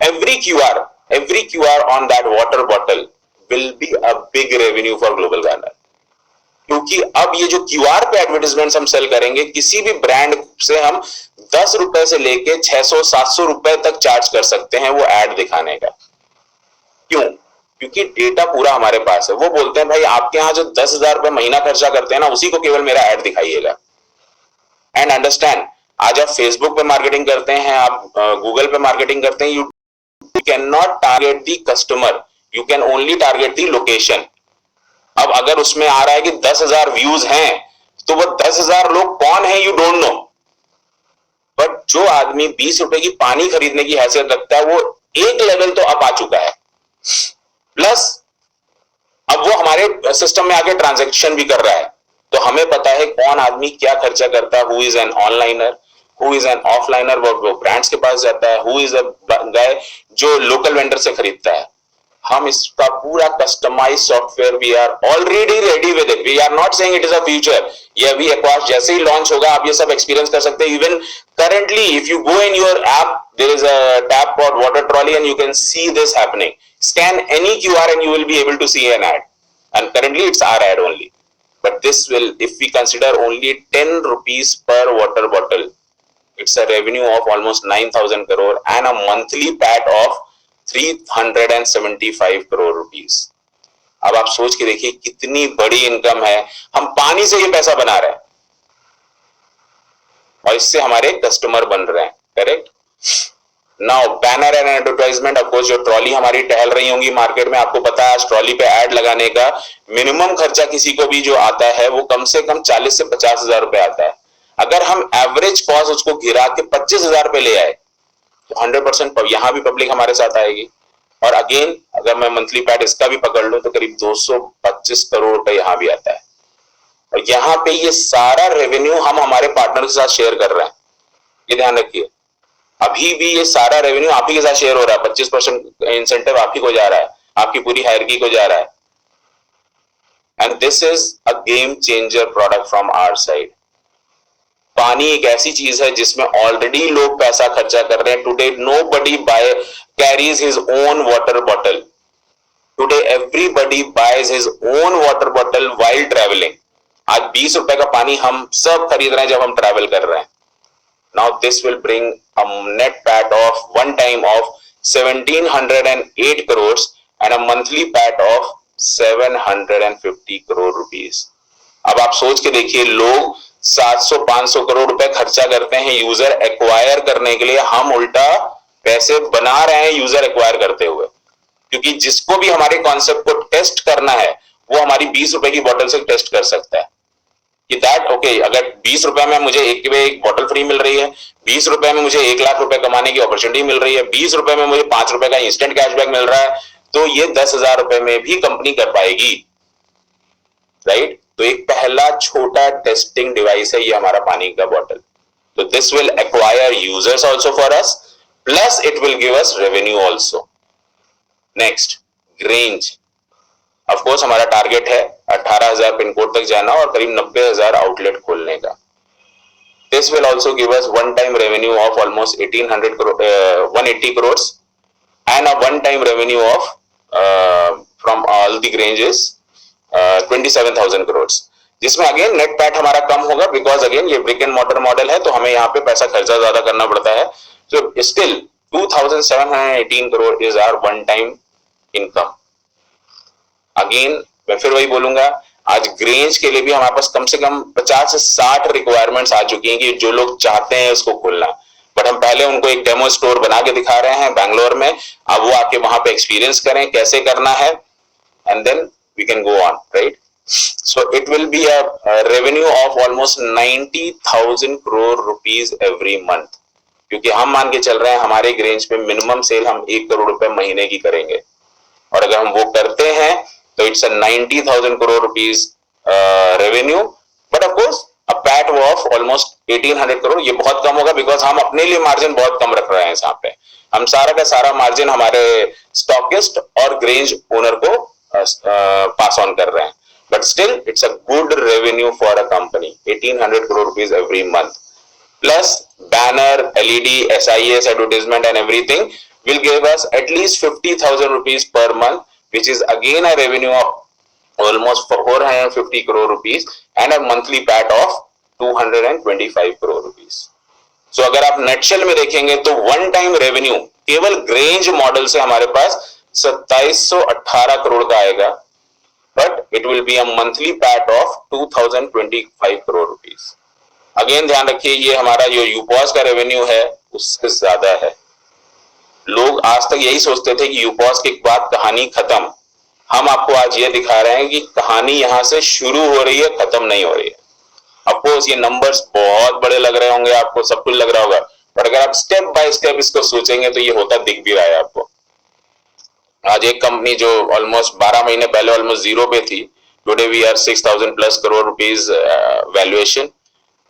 every QR on that water bottle will be a big revenue for Global Gardener। क्योंकि अब ये जो QR पे एडवर्टाइजमेंट्स हम सेल करेंगे, किसी भी ब्रांड से हम 10 रुपए से लेके 600-700 रुपए तक चार्ज कर सकते हैं वो एड दिखाने का। क्यों? क्योंकि डेटा पूरा हमारे पास है। वो बोलते हैं भाई आपके यहां जो 10,000 रुपए महीना खर्चा करते हैं ना, उसी को केवल मेरा ऐड दिखाइएगा। एंड अंडरस्टैंड, आज आप फेसबुक पे मार्केटिंग करते हैं, आप गूगल पे मार्केटिंग करते हैं, you can not target the customer, you can only target the location. अब अगर उसमें आ रहा है कि 10,000 व्यूज हैं, तो वो 10,000 लोग कौन है यू डोंट नो, बट जो आदमी 20 रुपए की पानी खरीदने की हैसियत रखता है, वो एक लेवल तो अप आ चुका है। प्लस अब वो हमारे सिस्टम में आके ट्रांजैक्शन भी कर रहा है, तो हमें पता है कौन आदमी क्या खर्चा करता है, who is an onliner, who is an offliner, वो ब्रांड्स के पास जाता है, हु इज अ गाय जो लोकल वेंडर से खरीदता है। हम इसका पूरा customize software we are already ready with it. We are not saying it is a future, ये अभी एक्वास जैसे ही लॉन्च होगा आप ये सब एक्सपीरियंस कर सकते हैं। Even currently if you go in your app, there is a tab called water trolley and you can see this happening. Scan any QR and you will be able to see an ad, and currently it's our ad only, but this will, if we consider only 10 rupees per water bottle, it's a revenue of almost 9,000 crore and a monthly PAT of 375 crore rupees। अब आप सोच के देखिए कितनी बड़ी income है, हम पानी से ये पैसा बना रहे हैं और इससे हमारे कस्टमर बन रहे हैं। Correct? Now banner and advertisement, of course जो ट्रॉली हमारी टहल रही होंगी मार्केट में, आपको पता है आज ट्रॉली पे ऐड लगाने का मिनिमम खर्चा किसी को भी जो आता है वो कम से कम 40 से 50,000 रुपए आता है। अगर हम एवरेज कॉस्ट उसको गिरा के 25,000 रुपए ले आए तो 100% यहां भी पब्लिक हमारे साथ आएगी। और अगेन अगर मैं मंथली पैट इसका भी पकड़ लूं तो करीब 225 करोड़ रुपए यहां भी आता है। और यहां पे ये सारा रेवेन्यू हम हमारे पार्टनर के साथ शेयर कर रहे हैं, ये ध्यान रखिए। अभी भी ये सारा रेवेन्यू आप ही के साथ शेयर हो रहा है, 25% इंसेंटिव आप ही को जा रहा है, आपकी पूरी हायरकी को जा रहा है। And this is a game changer product from our side. पानी एक ऐसी चीज है जिसमें ऑलरेडी लोग पैसा खर्चा कर रहे हैं। Today nobody carries his own water bottle. Today everybody buys his own water bottle while travelling. आज 20 रुपए का पानी हम सब खरीद रहे हैं जब हम ट्रैवल कर रहे हैं। Now this will bring a net PAT of one time of 1708 crores and a monthly PAT of 750 crore rupees. अब आप सोच के देखिए, लोग 700-500 करोड़ रुपए खर्चा करते हैं यूजर एक्वायर करने के लिए, हम उल्टा पैसे बना रहे हैं यूजर एक्वायर करते हुए, क्योंकि जिसको भी हमारे कॉन्सेप्ट को टेस्ट करना है वो हमारी 20 रुपए की बोतल से टेस्ट कर सकता है कि दैट ओके, अगर 20 रुपए में मुझे एक बोतल फ्री मिल रही है, 20 रुपए में मुझे 1 लाख रुपए कमाने की अपॉर्चुनिटी मिल रही है, 20 रुपए में मुझे 5 रुपए का इंस्टेंट कैशबैक मिल रहा है, तो ये 10,000 रुपए में भी कंपनी कर पाएगी, राइट? तो एक पहला छोटा टेस्टिंग डिवाइस है ये हमारा पानी का बॉटल. तो this will acquire users also for us, plus it will give us revenue also. Next, grange. Of course हमारा टारगेट है 18,000 पिन कोड तक जाना और करीब 90,000 आउटलेट खोलने का. This will also give us one time revenue of almost 180 crores and a one time revenue of from all the Granges 27,000 crores, जिसमें again net PAT हमारा कम होगा बिकॉज अगेन ये ब्रिक एंड मॉर्टर मॉडल है, तो हमें यहाँ पे पैसा खर्चा ज्यादा करना पड़ता है. तो still 2,718 crore is hour one time income. Again मैं फिर वही बोलूंगा, आज ग्रेंज के लिए भी हमारे पास कम से कम 50 से 60 रिक्वायरमेंट्स आ चुकी हैं कि जो लोग चाहते हैं उसको खोलना, बट हम पहले उनको एक डेमो स्टोर बना के दिखा रहे हैं बैंगलोर में. अब वो आके वहां पे एक्सपीरियंस करें कैसे करना है, and then we can go on, right? So it will be a revenue of almost 90,000 crore rupees every month, क्योंकि हम मान के चल रहे हैं हमारे ग्रेंज पे मिनिमम सेल हम 1 करोड़ रुपए महीने की करेंगे, और अगर हम वो करते हैं तो it's a 90,000 crore rupees revenue. But of course a PAT of almost 1,800 crore, ये बहुत कम होगा बिकॉज हम अपने लिए मार्जिन बहुत कम रख रहे हैं यहाँ पे. हम सारा का सारा मार्जिन हमारे स्टॉकिस्ट और ग्रेंज ओनर को पास ऑन कर रहे हैं. But still it's a good revenue for a company, 1,800 crore rupees every month, plus banner, LED, SIS advertisement and everything will give us at least 50,000 rupees per month, which is again a revenue of almost 450 crore rupees and a monthly PAT of 225 crore rupees. So अगर आप नेटशेल में देखेंगे तो one time revenue केवल grange model से हमारे पास 2,718 करोड़ का आएगा, but it will be a monthly PAT of 2,025 crore rupees. Again ध्यान रखिए, ये हमारा जो यूपॉस का रेवेन्यू है उससे ज्यादा है. लोग आज तक यही सोचते थे कि यूपॉस के बाद कहानी खत्म. हम आपको आज ये दिखा रहे हैं कि कहानी यहां से शुरू हो रही है, खत्म नहीं हो रही है. अफकोर्स ये नंबर्स बहुत बड़े लग रहे होंगे आपको, सब कुछ लग रहा होगा, बट अगर आप स्टेप बाय स्टेप इसको सोचेंगे तो ये होता दिख भी रहा है आपको. आज एक कंपनी जो ऑलमोस्ट 12 महीने पहले ऑलमोस्ट जीरो पे थी, today we are 6,000+ crore rupees valuation.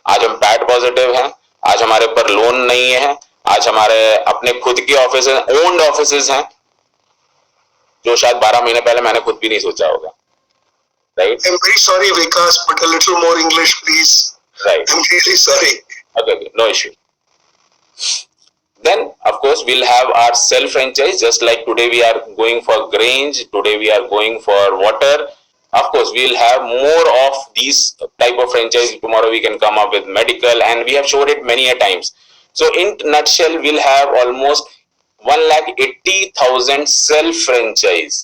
आज हम पैट पॉजिटिव हैं, आज हमारे ऊपर लोन नहीं है, आज हमारे अपने खुद के ऑफिस, ओन्ड ऑफिसेज हैं, जो शायद 12 महीने पहले मैंने खुद भी नहीं सोचा होगा, right? I'm very sorry, Vikas, but a little more English, please. Right. I'm really sorry. Okay, no issue. Then, of course, we'll have our self-franchise, just like today we are going for Grange, today we are going for water. Of course, we'll have more of these type of franchise. Tomorrow we can come up with medical, and we have showed it many a times. So in nutshell, we'll have almost 1,80,000 self-franchise,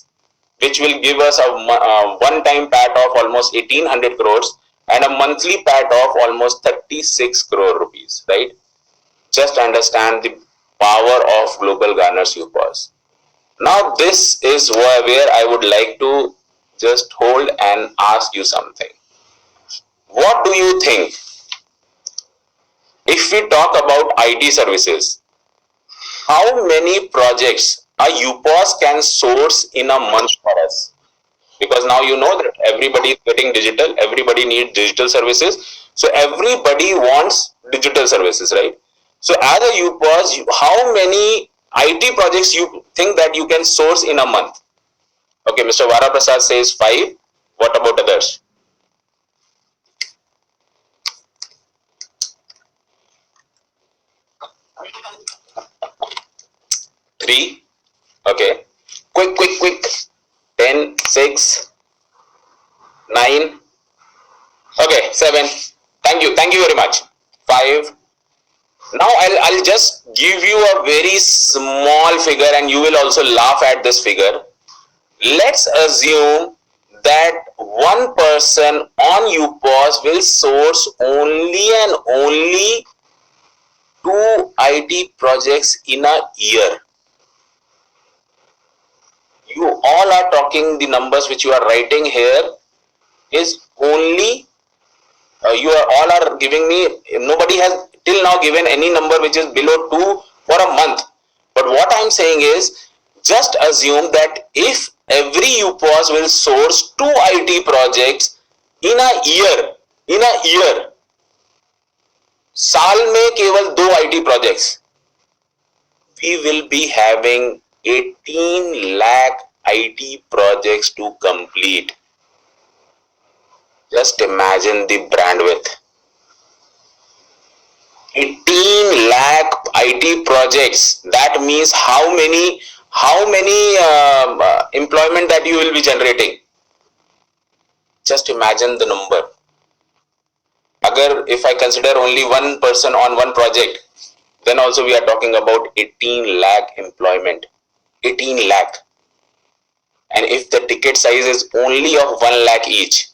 which will give us a one-time PAT of almost 1,800 crores and a monthly PAT of almost 36 crore rupees, right? Just understand the power of Global Garners UPOS. Now, this is where I would like to just hold and ask you something. What do you think? If we talk about IT services, how many projects a UPOS can source in a month for us? Because now you know that everybody is getting digital, everybody needs digital services. So everybody wants digital services, right? So as a UPOS, how many IT projects you think that you can source in a month? Okay, Mr. Vara Prasad says 5. What about others? 3. Okay. Quick. 10, 6, 9. Okay, 7. Thank you very much. 5, Now I'll just give you a very small figure and you will also laugh at this figure. Let's assume that one person on UPOS will source only and only 2 IT projects in a year. You all are talking, the numbers which you are writing here is only, you are all are giving me, nobody has till now given any number which is below 2 for a month. But what I'm saying is, just assume that if every UPOS will source 2 IT projects in a year, साल में केवल 2 IT projects, we will be having 18 lakh IT projects to complete. Just imagine the bandwidth. 18 lakh IT projects. That means how many employment that you will be generating. Just imagine the number. Agar if I consider only one person on one project, then also we are talking about 18 lakh employment. 18 lakh. And if the ticket size is only of 1 lakh each,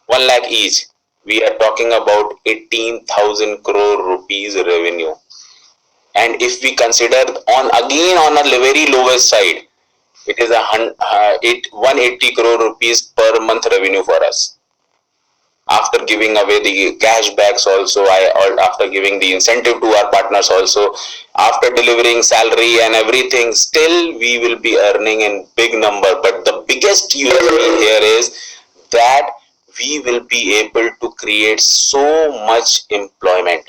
1 lakh each, we are talking about 18,000 crore rupees revenue. And if we consider on a very lowest side, it is 180 crore rupees per month revenue for us. After giving away the cashbacks also, after giving the incentive to our partners also, after delivering salary and everything, still we will be earning in big number. But the biggest USP here is that we will be able to create so much employment.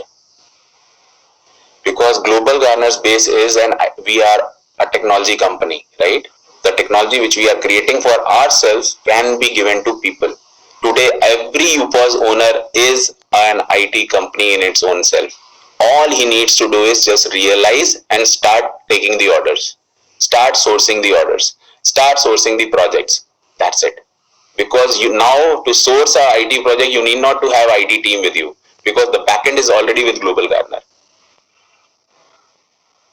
Because Global Garner's base is, and we are a technology company, right? The technology which we are creating for ourselves can be given to people. Today, every UPOS owner is an IT company in its own self. All he needs to do is just realize and start taking the orders. Start sourcing the orders. Start sourcing the projects. That's it. Because you now, to source a IT project, you need not to have IT team with you. Because the backend is already with Global Garner.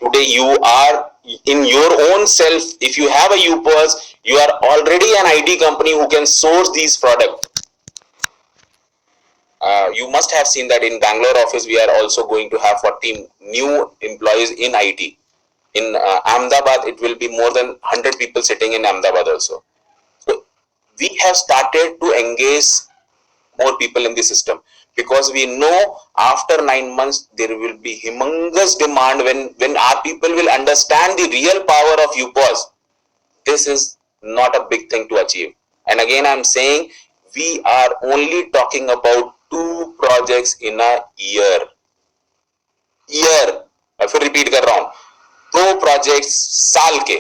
Today, you are in your own self. If you have a UPOS, you are already an IT company who can source these products. You must have seen that in Bangalore office, we are also going to have 40 new employees in IT. In Ahmedabad, it will be more than 100 people sitting in Ahmedabad also. So we have started to engage more people in the system, because we know after 9 months there will be humongous demand when our people will understand the real power of UPOS. This is not a big thing to achieve. And again, I'm saying we are only talking about 2 projects in a year. मैं फिर repeat कर रहा हूँ, 2 projects साल के.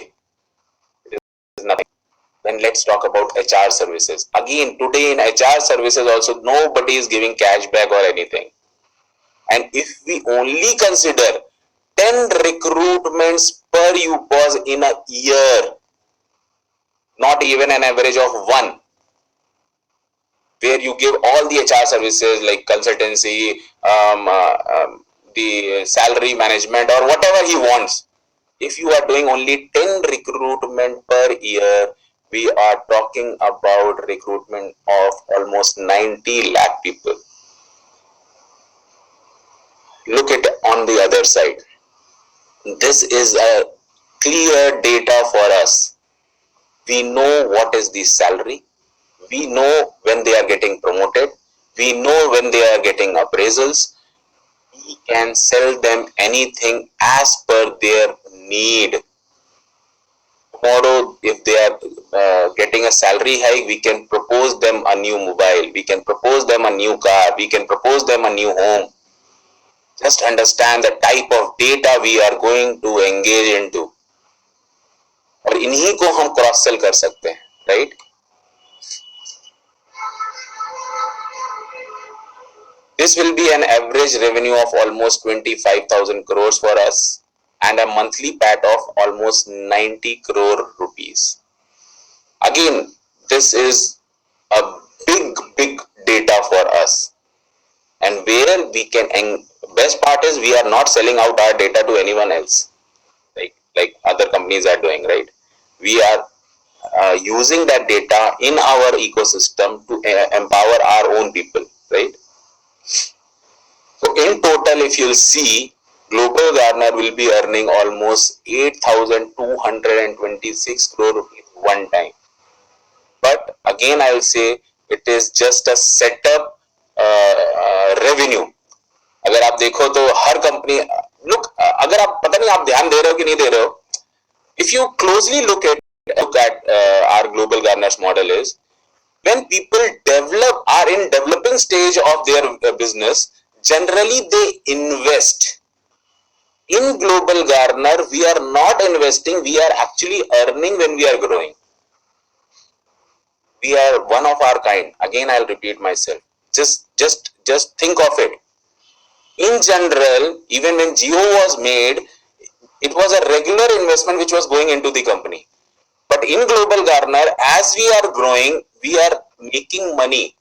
It is nothing. Then let's talk about HR services. Again, today in HR services also, nobody is giving cashback or anything. And if we only consider 10 recruitments per UPOS in a year, not even an average of 1, where you give all the HR services like consultancy, the salary management or whatever he wants. If you are doing only 10 recruitment per year, we are talking about recruitment of almost 90 lakh people. Look at on the other side. This is a clear data for us. We know what is the salary. We know when they are getting promoted. We know when they are getting appraisals. We can sell them anything as per their need. Tomorrow, if they are getting a salary hike, we can propose them a new mobile. We can propose them a new car. We can propose them a new home. Just understand the type of data we are going to engage into. और इन्हीं को हम cross sell कर सकते हैं, right? This will be an average revenue of almost 25,000 crores for us and a monthly PAT of almost 90 crore rupees. Again, this is a big data for us, and where we can best part is we are not selling out our data to anyone else, like other companies are doing, right? We are using that data in our ecosystem to empower our own people, right? So in total, if you'll see, Global Garner will be earning almost 8,226 crore rupees one time. But again, I will say it is just a setup revenue. अगर आप देखो तो हर company look, अगर आप पता नहीं आप ध्यान दे रहे हो कि नहीं दे रहे हो, if you closely look at our Global Garner's model is, when people are in developing stage of their business, generally they invest. In Global Garner, we are not investing, we are actually earning when we are growing. We are one of our kind. Again, I'll repeat myself. Just think of it. In general, even when Jio was made, it was a regular investment which was going into the company. But in Global Garner, as we are growing, we are making money.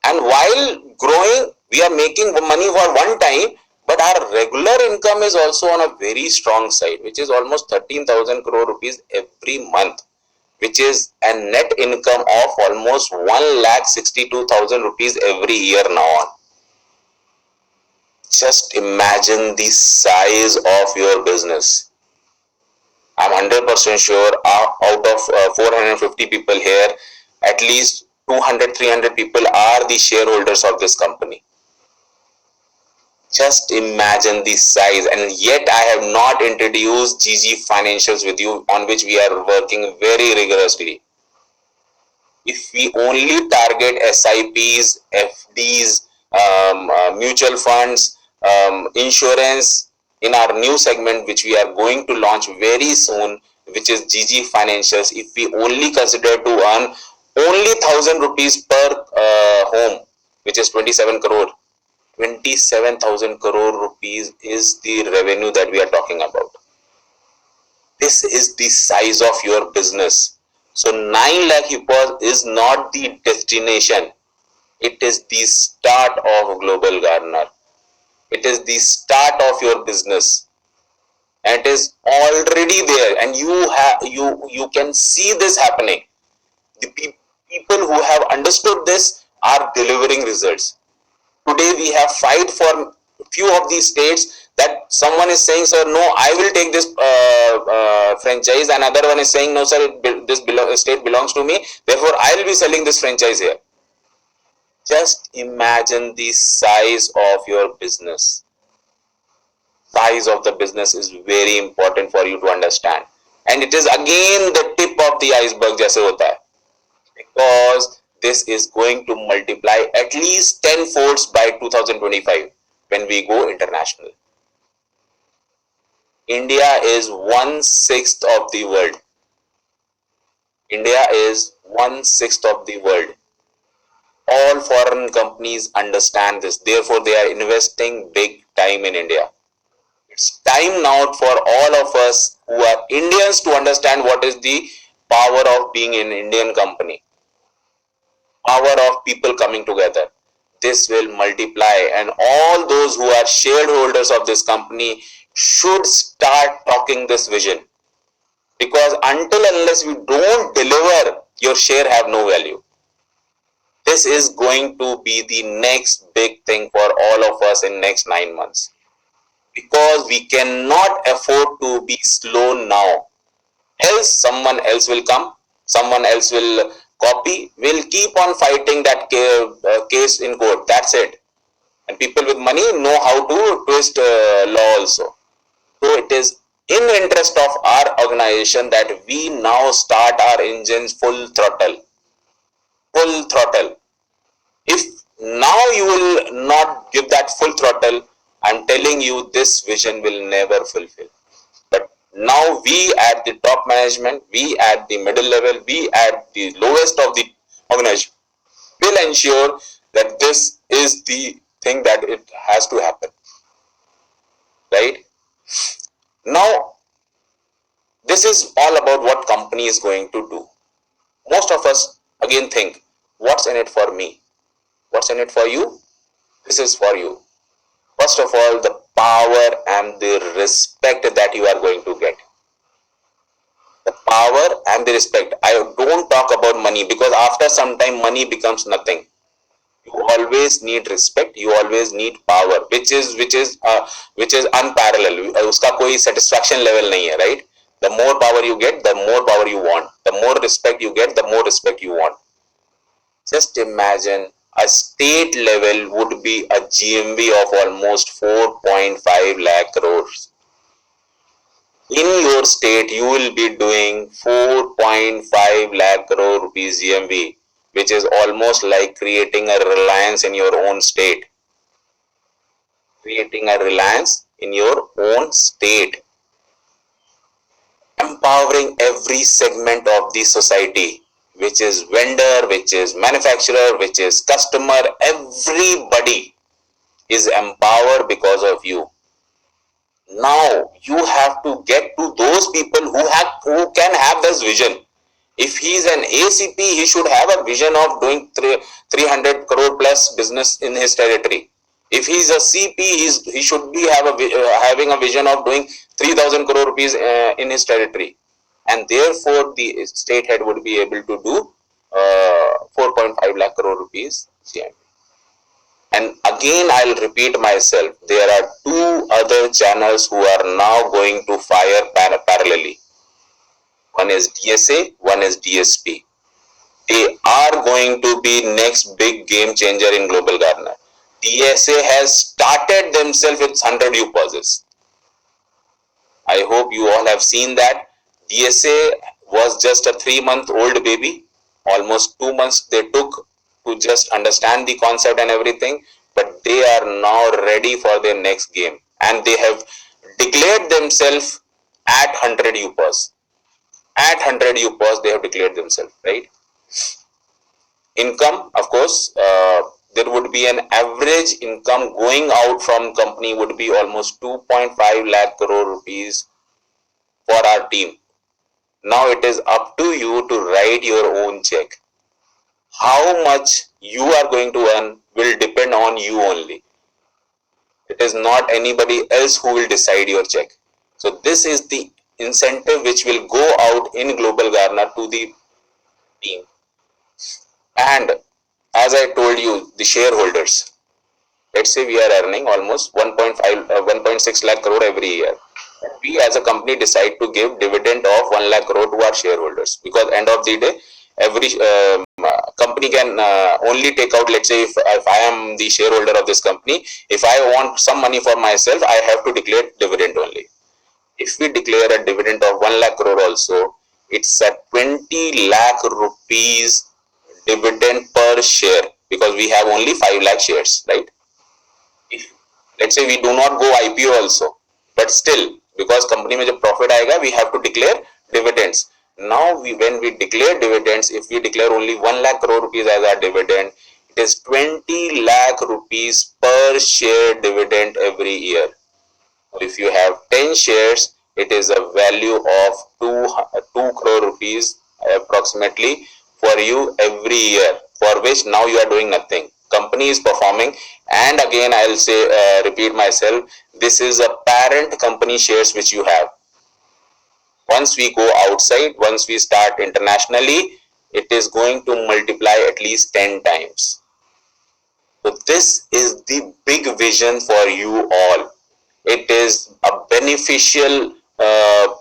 And while growing, we are making money for one time, but our regular income is also on a very strong side, which is almost 13,000 crore rupees every month, which is a net income of almost 1,62,000 rupees every year now on. Just imagine the size of your business. I'm 100% sure out of 450 people here, at least 200, 300 people are the shareholders of this company. Just imagine the size, and yet I have not introduced GG Financials with you, on which we are working very rigorously. If we only target SIPs, FDs, mutual funds, insurance in our new segment, which we are going to launch very soon, which is GG Financials, if we only consider to earn only 1,000 rupees per home, which is 27 crore. 27,000 crore rupees is the revenue that we are talking about. This is the size of your business. So 9 lakh is not the destination. It is the start of Global Garner. It is the start of your business. And it is already there, and you can see this happening. The people who have understood this are delivering results. Today we have fight for few of these states that someone is saying, sir, no, I will take this franchise. Another one is saying, no, sir, this state belongs to me. Therefore, I will be selling this franchise here. Just imagine the size of your business. Size of the business is very important for you to understand. And it is again the tip of the iceberg जैसे होता है. Because this is going to multiply at least 10 folds by 2025 when we go international. India is 1/6 of the world. India is 1/6 of the world. All foreign companies understand this. Therefore, they are investing big time in India. It's time now for all of us who are Indians to understand what is the power of being an Indian company. Power of people coming together. This will multiply, and all those who are shareholders of this company should start talking this vision, because unless you don't deliver, your share have no value. This is going to be the next big thing for all of us in next 9 months, because we cannot afford to be slow now. Else someone else will come, someone else will copy, will keep on fighting that case in court. That's it. And people with money know how to twist law also. So it is in the interest of our organization that we now start our engines full throttle. Full throttle. If now you will not give that full throttle, I'm telling you, this vision will never fulfill. But now we at the top management, we at the middle level, we at the lowest of the organization will ensure that this is the thing that it has to happen. Right? Now, this is all about what company is going to do. Most of us again think, what's in it for me? What's in it for you? This is for you. First of all, the power and the respect that you are going to get. The power and the respect. I don't talk about money, because after some time money becomes nothing. You always need respect, you always need power, which is unparalleled. उसका कोई satisfaction level नहीं है, right? The more power you get, the more power you want. The more respect you get, the more respect you want. Just imagine a state level would be a GMV of almost 4.5 lakh crores. In your state, you will be doing 4.5 lakh crore rupees GMV, which is almost like creating a Reliance in your own state. Creating a Reliance in your own state. Empowering every segment of the society, which is vendor, which is manufacturer, which is customer. Everybody is empowered because of you. Now you have to get to those people who can have this vision. If he is an ACP, he should have a vision of doing 300 crore plus business in his territory. If he is a CP, he should be having a vision of doing 3,000 crore rupees in his territory, and therefore the state head would be able to do 4.5 lakh crore rupees GMV. And again, I'll repeat myself, there are two other channels who are now going to fire parallelly. One is DSA, one is DSP. They are going to be next big game changer in Global Gardener. DSA has started themselves with 100 UPOSs. I hope you all have seen that. DSA was just a 3-month-old baby. Almost 2 months they took to just understand the concept and everything, but they are now ready for their next game, and they have declared themselves at 100 UPOS. At 100 UPOS they have declared themselves, right? Income, of course, there would be an average income going out from company would be almost 2.5 lakh crore rupees for our team. Now it is up to you to write your own check. How much you are going to earn will depend on you only. It is not anybody else who will decide your check. So this is the incentive which will go out in Global Gardener to the team. And as I told you, the shareholders, let's say we are earning almost 1.6 lakh crore every year. We as a company decide to give dividend of 1 lakh crore to our shareholders, because end of the day, every company can only take out, let's say if I am the shareholder of this company, if I want some money for myself, I have to declare dividend only. If we declare a dividend of 1 lakh crore also, it's a 20 lakh rupees dividend per share, because we have only 5 lakh shares, right? If, let's say we do not go IPO also, but still, because company mein jab profit aayega, we have to declare dividends. Now when we declare dividends, if we declare only 1 lakh crore rupees as our dividend, it is 20 lakh rupees per share dividend every year. If you have 10 shares, it is a value of 2 crore rupees approximately for you every year, for which now you are doing nothing. Company is performing, and again I'll say, repeat myself, this is a parent company shares which you have. Once we go outside, once we start internationally, it is going to multiply at least 10 times. So this is the big vision for you all. It is a beneficial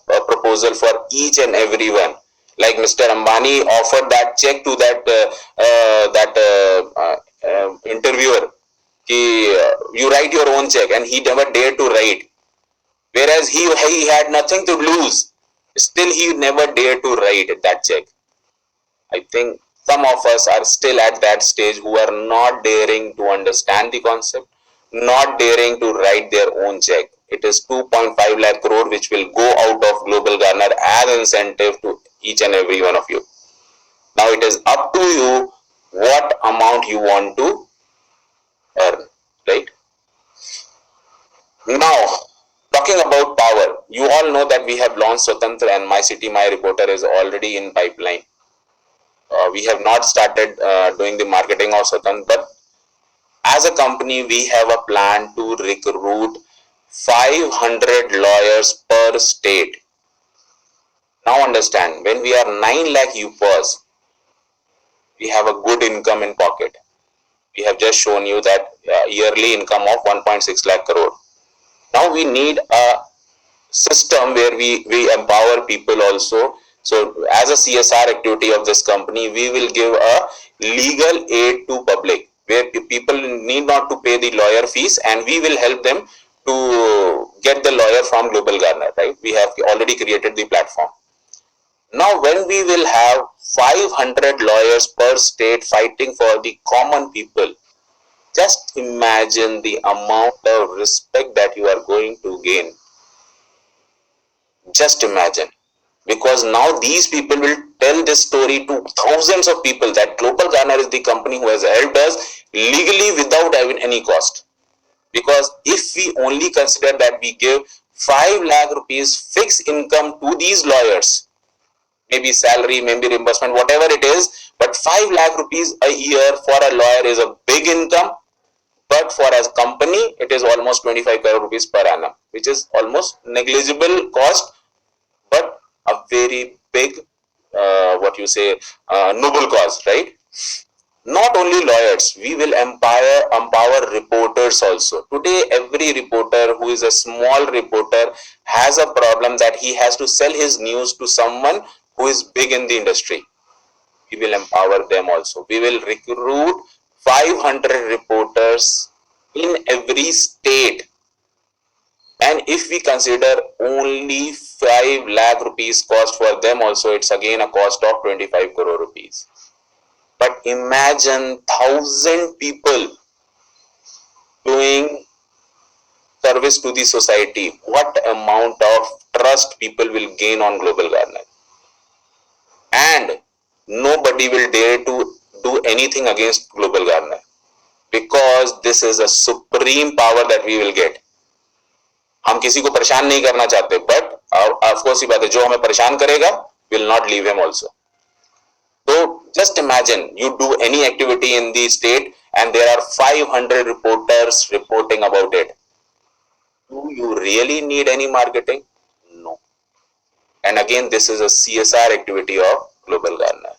proposal for each and everyone. Like Mr. Ambani offered that check to that interviewer, you write your own check, and he never dared to write. Whereas he had nothing to lose. Still, he never dared to write that check. I think some of us are still at that stage who are not daring to understand the concept, not daring to write their own check. It is 2.5 lakh crore which will go out of Global Gardener as incentive to each and every one of you. Now it is up to you what amount you want to earn, right? Now, talking about power, you all know that we have launched Swatantra, and My City, My Reporter is already in pipeline. We have not started doing the marketing of Swatantra, but as a company, we have a plan to recruit 500 lawyers per state. Now understand, when we are 9 lakh UPOs, we have a good income in pocket. We have just shown you that yearly income of 1.6 lakh crore. Now we need a system where we empower people also. So as a CSR activity of this company, we will give a legal aid to public, where people need not to pay the lawyer fees, and we will help them to get the lawyer from Global Garner, right? We have already created the platform. Now when we will have 500 lawyers per state fighting for the common people, just imagine the amount of respect that you are going to gain. Just imagine. Because now these people will tell this story to thousands of people that Global Garner is the company who has helped us legally without having any cost. Because if we only consider that we give 5 lakh rupees fixed income to these lawyers, maybe salary, maybe reimbursement, whatever it is, but 5 lakh rupees a year for a lawyer is a big income. But for a company, it is almost 25 crore rupees per annum, which is almost negligible cost, but a very big, noble cause, right? Not only lawyers, we will empower reporters also. Today, every reporter who is a small reporter has a problem that he has to sell his news to someone who is big in the industry. We will empower them also. We will recruit 500 reporters in every state. And if we consider only 5 lakh rupees cost for them also, it's again a cost of 25 crore rupees. But imagine 1,000 people doing service to the society. What amount of trust people will gain on Global Garner. And nobody will dare to do anything against Global Garner, because this is a supreme power that we will get. हम किसी को परेशान नहीं करना चाहते, but of course ये बात है, जो हमें परेशान करेगा will not leave him also. So just imagine you do any activity in the state and there are 500 reporters reporting about it. Do you really need any marketing? No. And again, this is a CSR activity of Global Garner.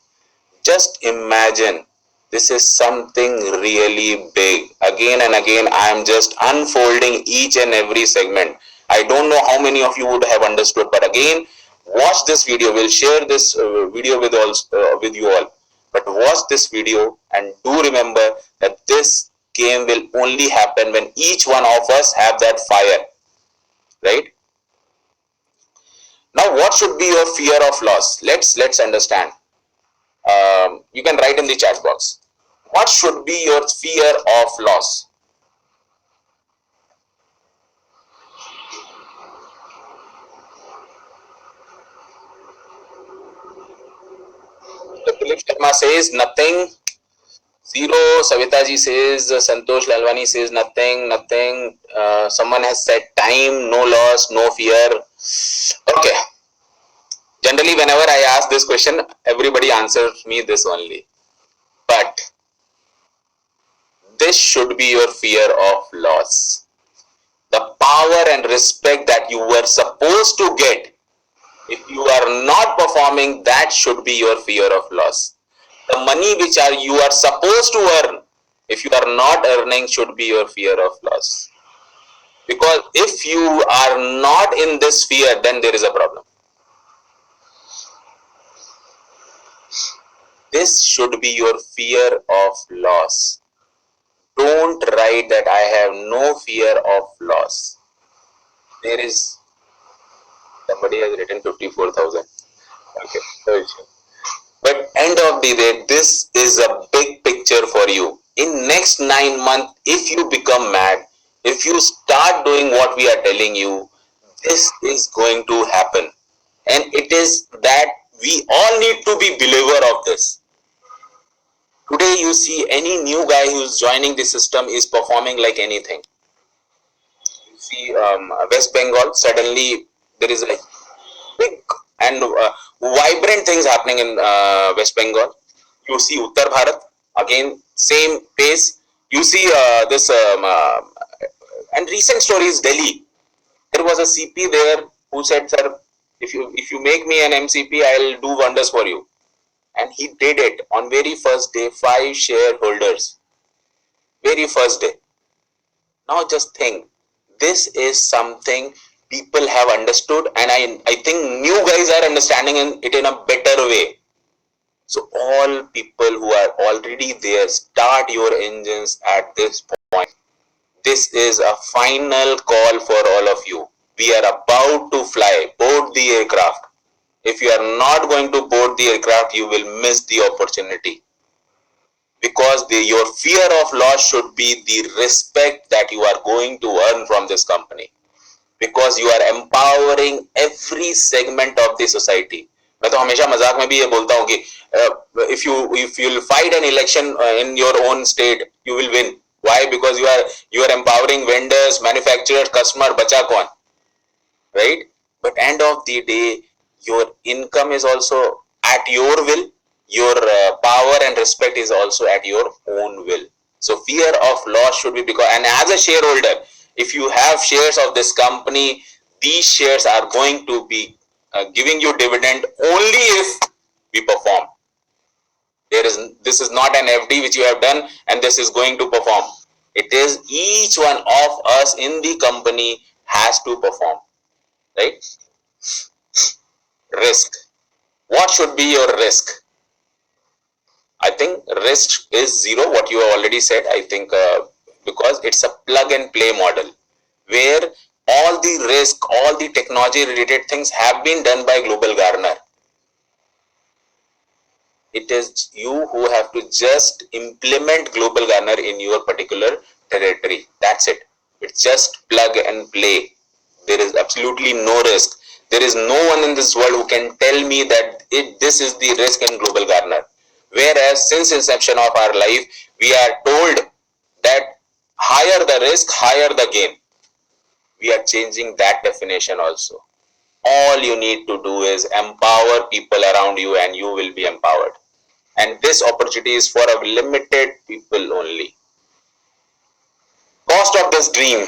Just imagine, this is something really big. Again and again, I am just unfolding each and every segment. I don't know how many of you would have understood, but again, watch this video. We'll share this video with you all. But watch this video and do remember that this game will only happen when each one of us have that fire, right? Now, what should be your fear of loss? Let's understand. You can write in the chat box. What should be your fear of loss? Philip Sharma says nothing. Zero. Savita ji says, Santosh Lalwani says nothing. Someone has said time, no loss, no fear. Okay. Generally, whenever I ask this question, everybody answers me this only. But this should be your fear of loss. The power and respect that you were supposed to get, if you are not performing, that should be your fear of loss. The money which you are supposed to earn, if you are not earning, should be your fear of loss. Because if you are not in this fear, then there is a problem. This should be your fear of loss. Don't write that I have no fear of loss. There is, somebody has written 54,000. Okay. But end of the day, this is a big picture for you. In next 9 months, if you become mad, if you start doing what we are telling you, this is going to happen. And it is that we all need to be believer of this. Today you see any new guy who's joining the system is performing like anything. You see West Bengal, suddenly there is a big and vibrant things happening in West Bengal. You see Uttar Bharat, again same pace. You see this and recent story is Delhi. There was a CP there who said, "Sir, if you make me an MCP, I'll do wonders for you." And he did it on very first day. 5 shareholders, very first day. Now just think, this is something people have understood, and I think new guys are understanding it in a better way. So all people who are already there, start your engines at this point. This is a final call for all of you. We are about to fly, board the aircraft. If you are not going to board the aircraft, you will miss the opportunity. Because your fear of loss should be the respect that you are going to earn from this company. Because you are empowering every segment of the society. मैं तो हमेशा मजाक में भी ये बोलता हूँ कि if you fight an election in your own state, you will win. Why? Because you are empowering vendors, manufacturers, customer. बचा कौन? Right? But end of the day, your income is also at your will. Your power and respect is also at your own will. So fear of loss should be because, and as a shareholder, if you have shares of this company, these shares are going to be giving you dividend only if we perform. This is not an FD which you have done and this is going to perform. It is each one of us in the company has to perform, right? Risk. What should be your risk? I think risk is 0, what you have already said. I think because it's a plug and play model where all the risk, all the technology related things have been done by Global Garner. It is you who have to just implement Global Garner in your particular territory. That's it. It's just plug and play. There is absolutely no risk. There is no one in this world who can tell me that this is the risk in Global Garner. Whereas since inception of our life, we are told that higher the risk, higher the gain. We are changing that definition also. All you need to do is empower people around you and you will be empowered. And this opportunity is for a limited people only. Cost of this dream.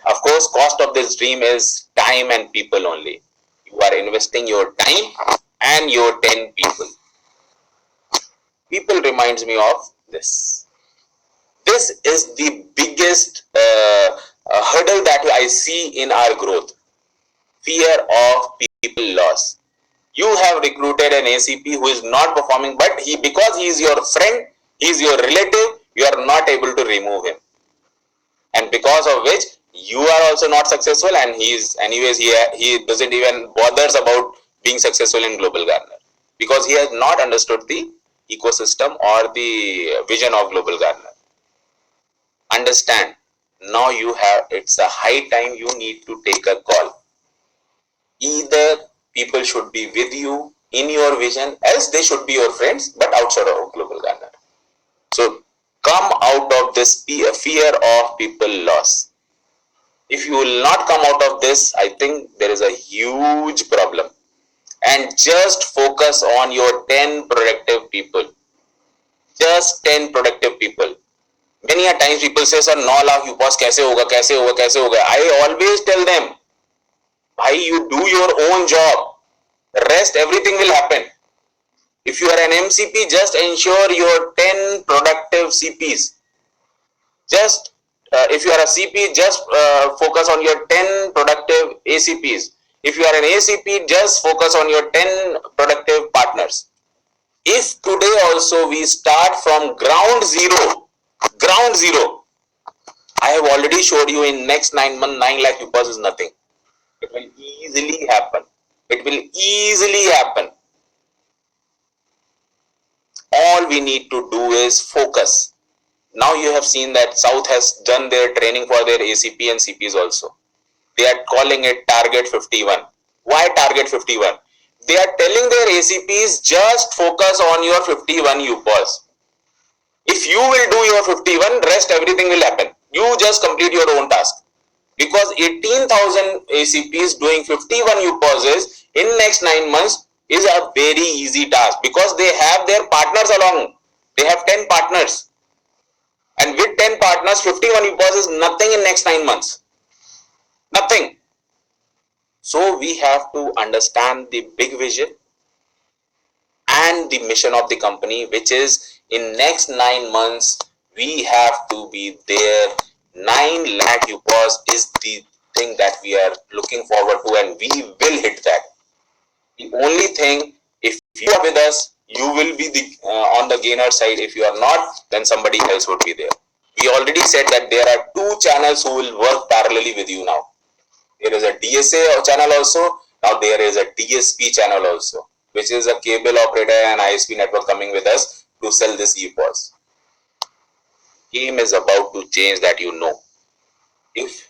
Of course, cost of this dream is time and people only. You are investing your time and your 10 people. People reminds me of this. This is the biggest hurdle that I see in our growth. Fear of people loss. You have recruited an ACP who is not performing, but because he is your friend, he is your relative, you are not able to remove him. And because of which you are also not successful, and he doesn't even bothers about being successful in Global Garner because he has not understood the ecosystem or the vision of Global Garner. Understand, now it's a high time you need to take a call. Either people should be with you in your vision, else they should be your friends, but outside of Global Garner. So come out of this fear of people loss. If you will not come out of this, I think there is a huge problem. And just focus on your 10 productive people. Just 10 productive people. Many a times people say, sir, 9 lakh you pass kaise hoga, kaise hoga, kaise hoga. I always tell them, bhai, you do your own job. Rest, everything will happen. If you are an MCP, just ensure your 10 productive CPs. Just if you are a CP, just focus on your 10 productive ACPs. If you are an ACP, just focus on your 10 productive partners. If today also we start from ground zero, I have already showed you in next 9 months, 9 lakh UPAs is nothing. It will easily happen. It will easily happen. All we need to do is focus. Now you have seen that South has done their training for their ACP and CPs also. They are calling it Target 51. Why Target 51? They are telling their ACPs, just focus on your 51 UPAs. If you will do your 51, rest everything will happen. You just complete your own task. Because 18,000 ACPs doing 51 UPAs is, in next 9 months, is a very easy task. Because they have their partners along. They have 10 partners. And with 10 partners, 51 UPAs is nothing in next 9 months. Nothing. So we have to understand the big vision and the mission of the company, which is in next 9 months, we have to be there. 9 lakh UPAs is the thing that we are looking forward to, and we will hit that. The only thing, if you are with us, you will be the on the gainer side. If you are not, then somebody else would be there. We already said that there are 2 channels who will work parallelly with you now. There is a DSA channel also. Now there is a DSP channel also, which is a cable operator and ISP network coming with us to sell this EPOS. Game is about to change, that you know. If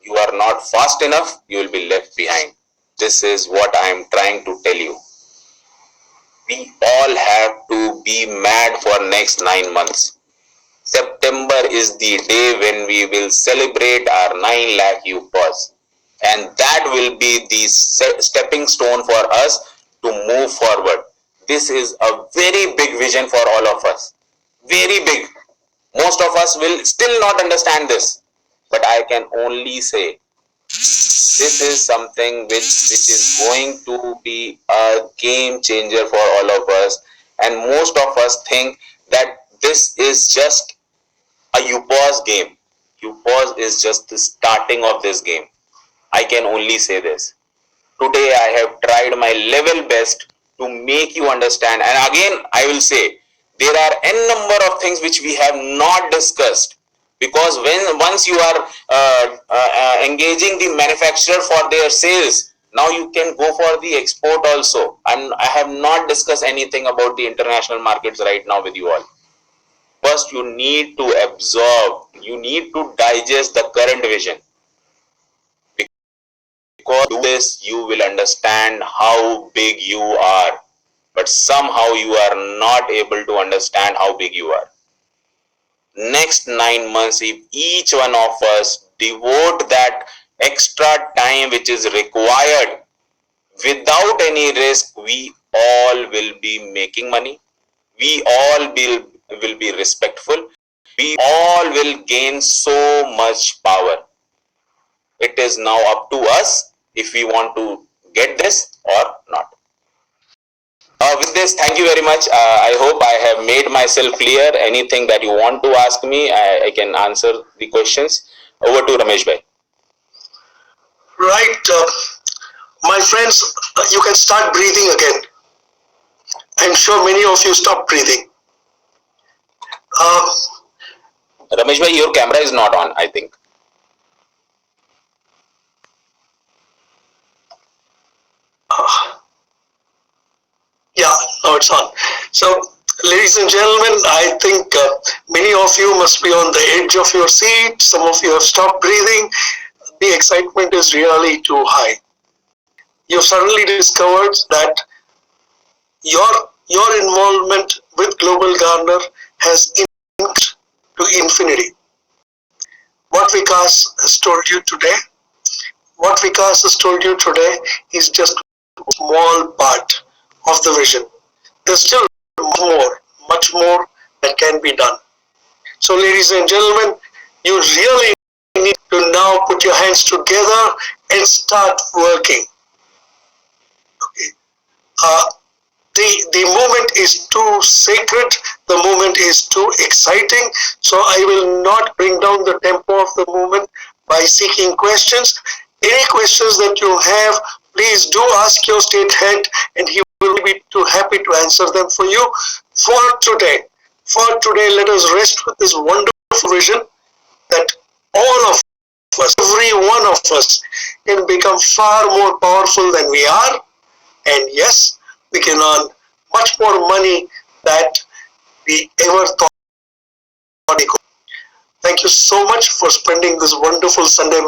you are not fast enough, you will be left behind. This is what I am trying to tell you. We all have to be mad for next 9 months. September is the day when we will celebrate our 9 lakh UPAs. And that will be the stepping stone for us to move forward. This is a very big vision for all of us. Very big. Most of us will still not understand this. But I can only say, this is something which is going to be a game changer for all of us. And most of us think that this is just a UPAS game. UPAS is just the starting of this game. I can only say this. Today I have tried my level best to make you understand. And again, I will say, there are n number of things which we have not discussed. Because once you are engaging the manufacturer for their sales, now you can go for the export also. And I have not discussed anything about the international markets right now with you all. First, you need to absorb, you need to digest the current vision. Because do this, you will understand how big you are. But somehow you are not able to understand how big you are. Next 9 months, if each one of us devote that extra time which is required without any risk, we all will be making money. We all will be respectful. We all will gain so much power. It is now up to us if we want to get this or not. With this, thank you very much. I hope I have made myself clear. Anything that you want to ask me, I can answer the questions. Over to Ramesh bhai. Right, my friends, you can start breathing again. I'm sure many of you stopped breathing. Ramesh bhai, your camera is not on, I think. Yeah, now it's on. So, ladies and gentlemen, I think many of you must be on the edge of your seat. Some of you have stopped breathing. The excitement is really too high. You've suddenly discovered that your involvement with Global Garner has increased to infinity. What Vikas has told you today is just a small part of the vision. There's still much more that can be done. So, ladies and gentlemen, you really need to now put your hands together and start working. Okay. The moment is too sacred, the moment is too exciting, so I will not bring down the tempo of the moment by seeking questions. Any questions that you have, please do ask your state head and he will be too happy to answer them for you. For today, let us rest with this wonderful vision that all of us, every one of us, can become far more powerful than we are. And yes, we can earn much more money than we ever thought we could. Thank you so much for spending this wonderful Sunday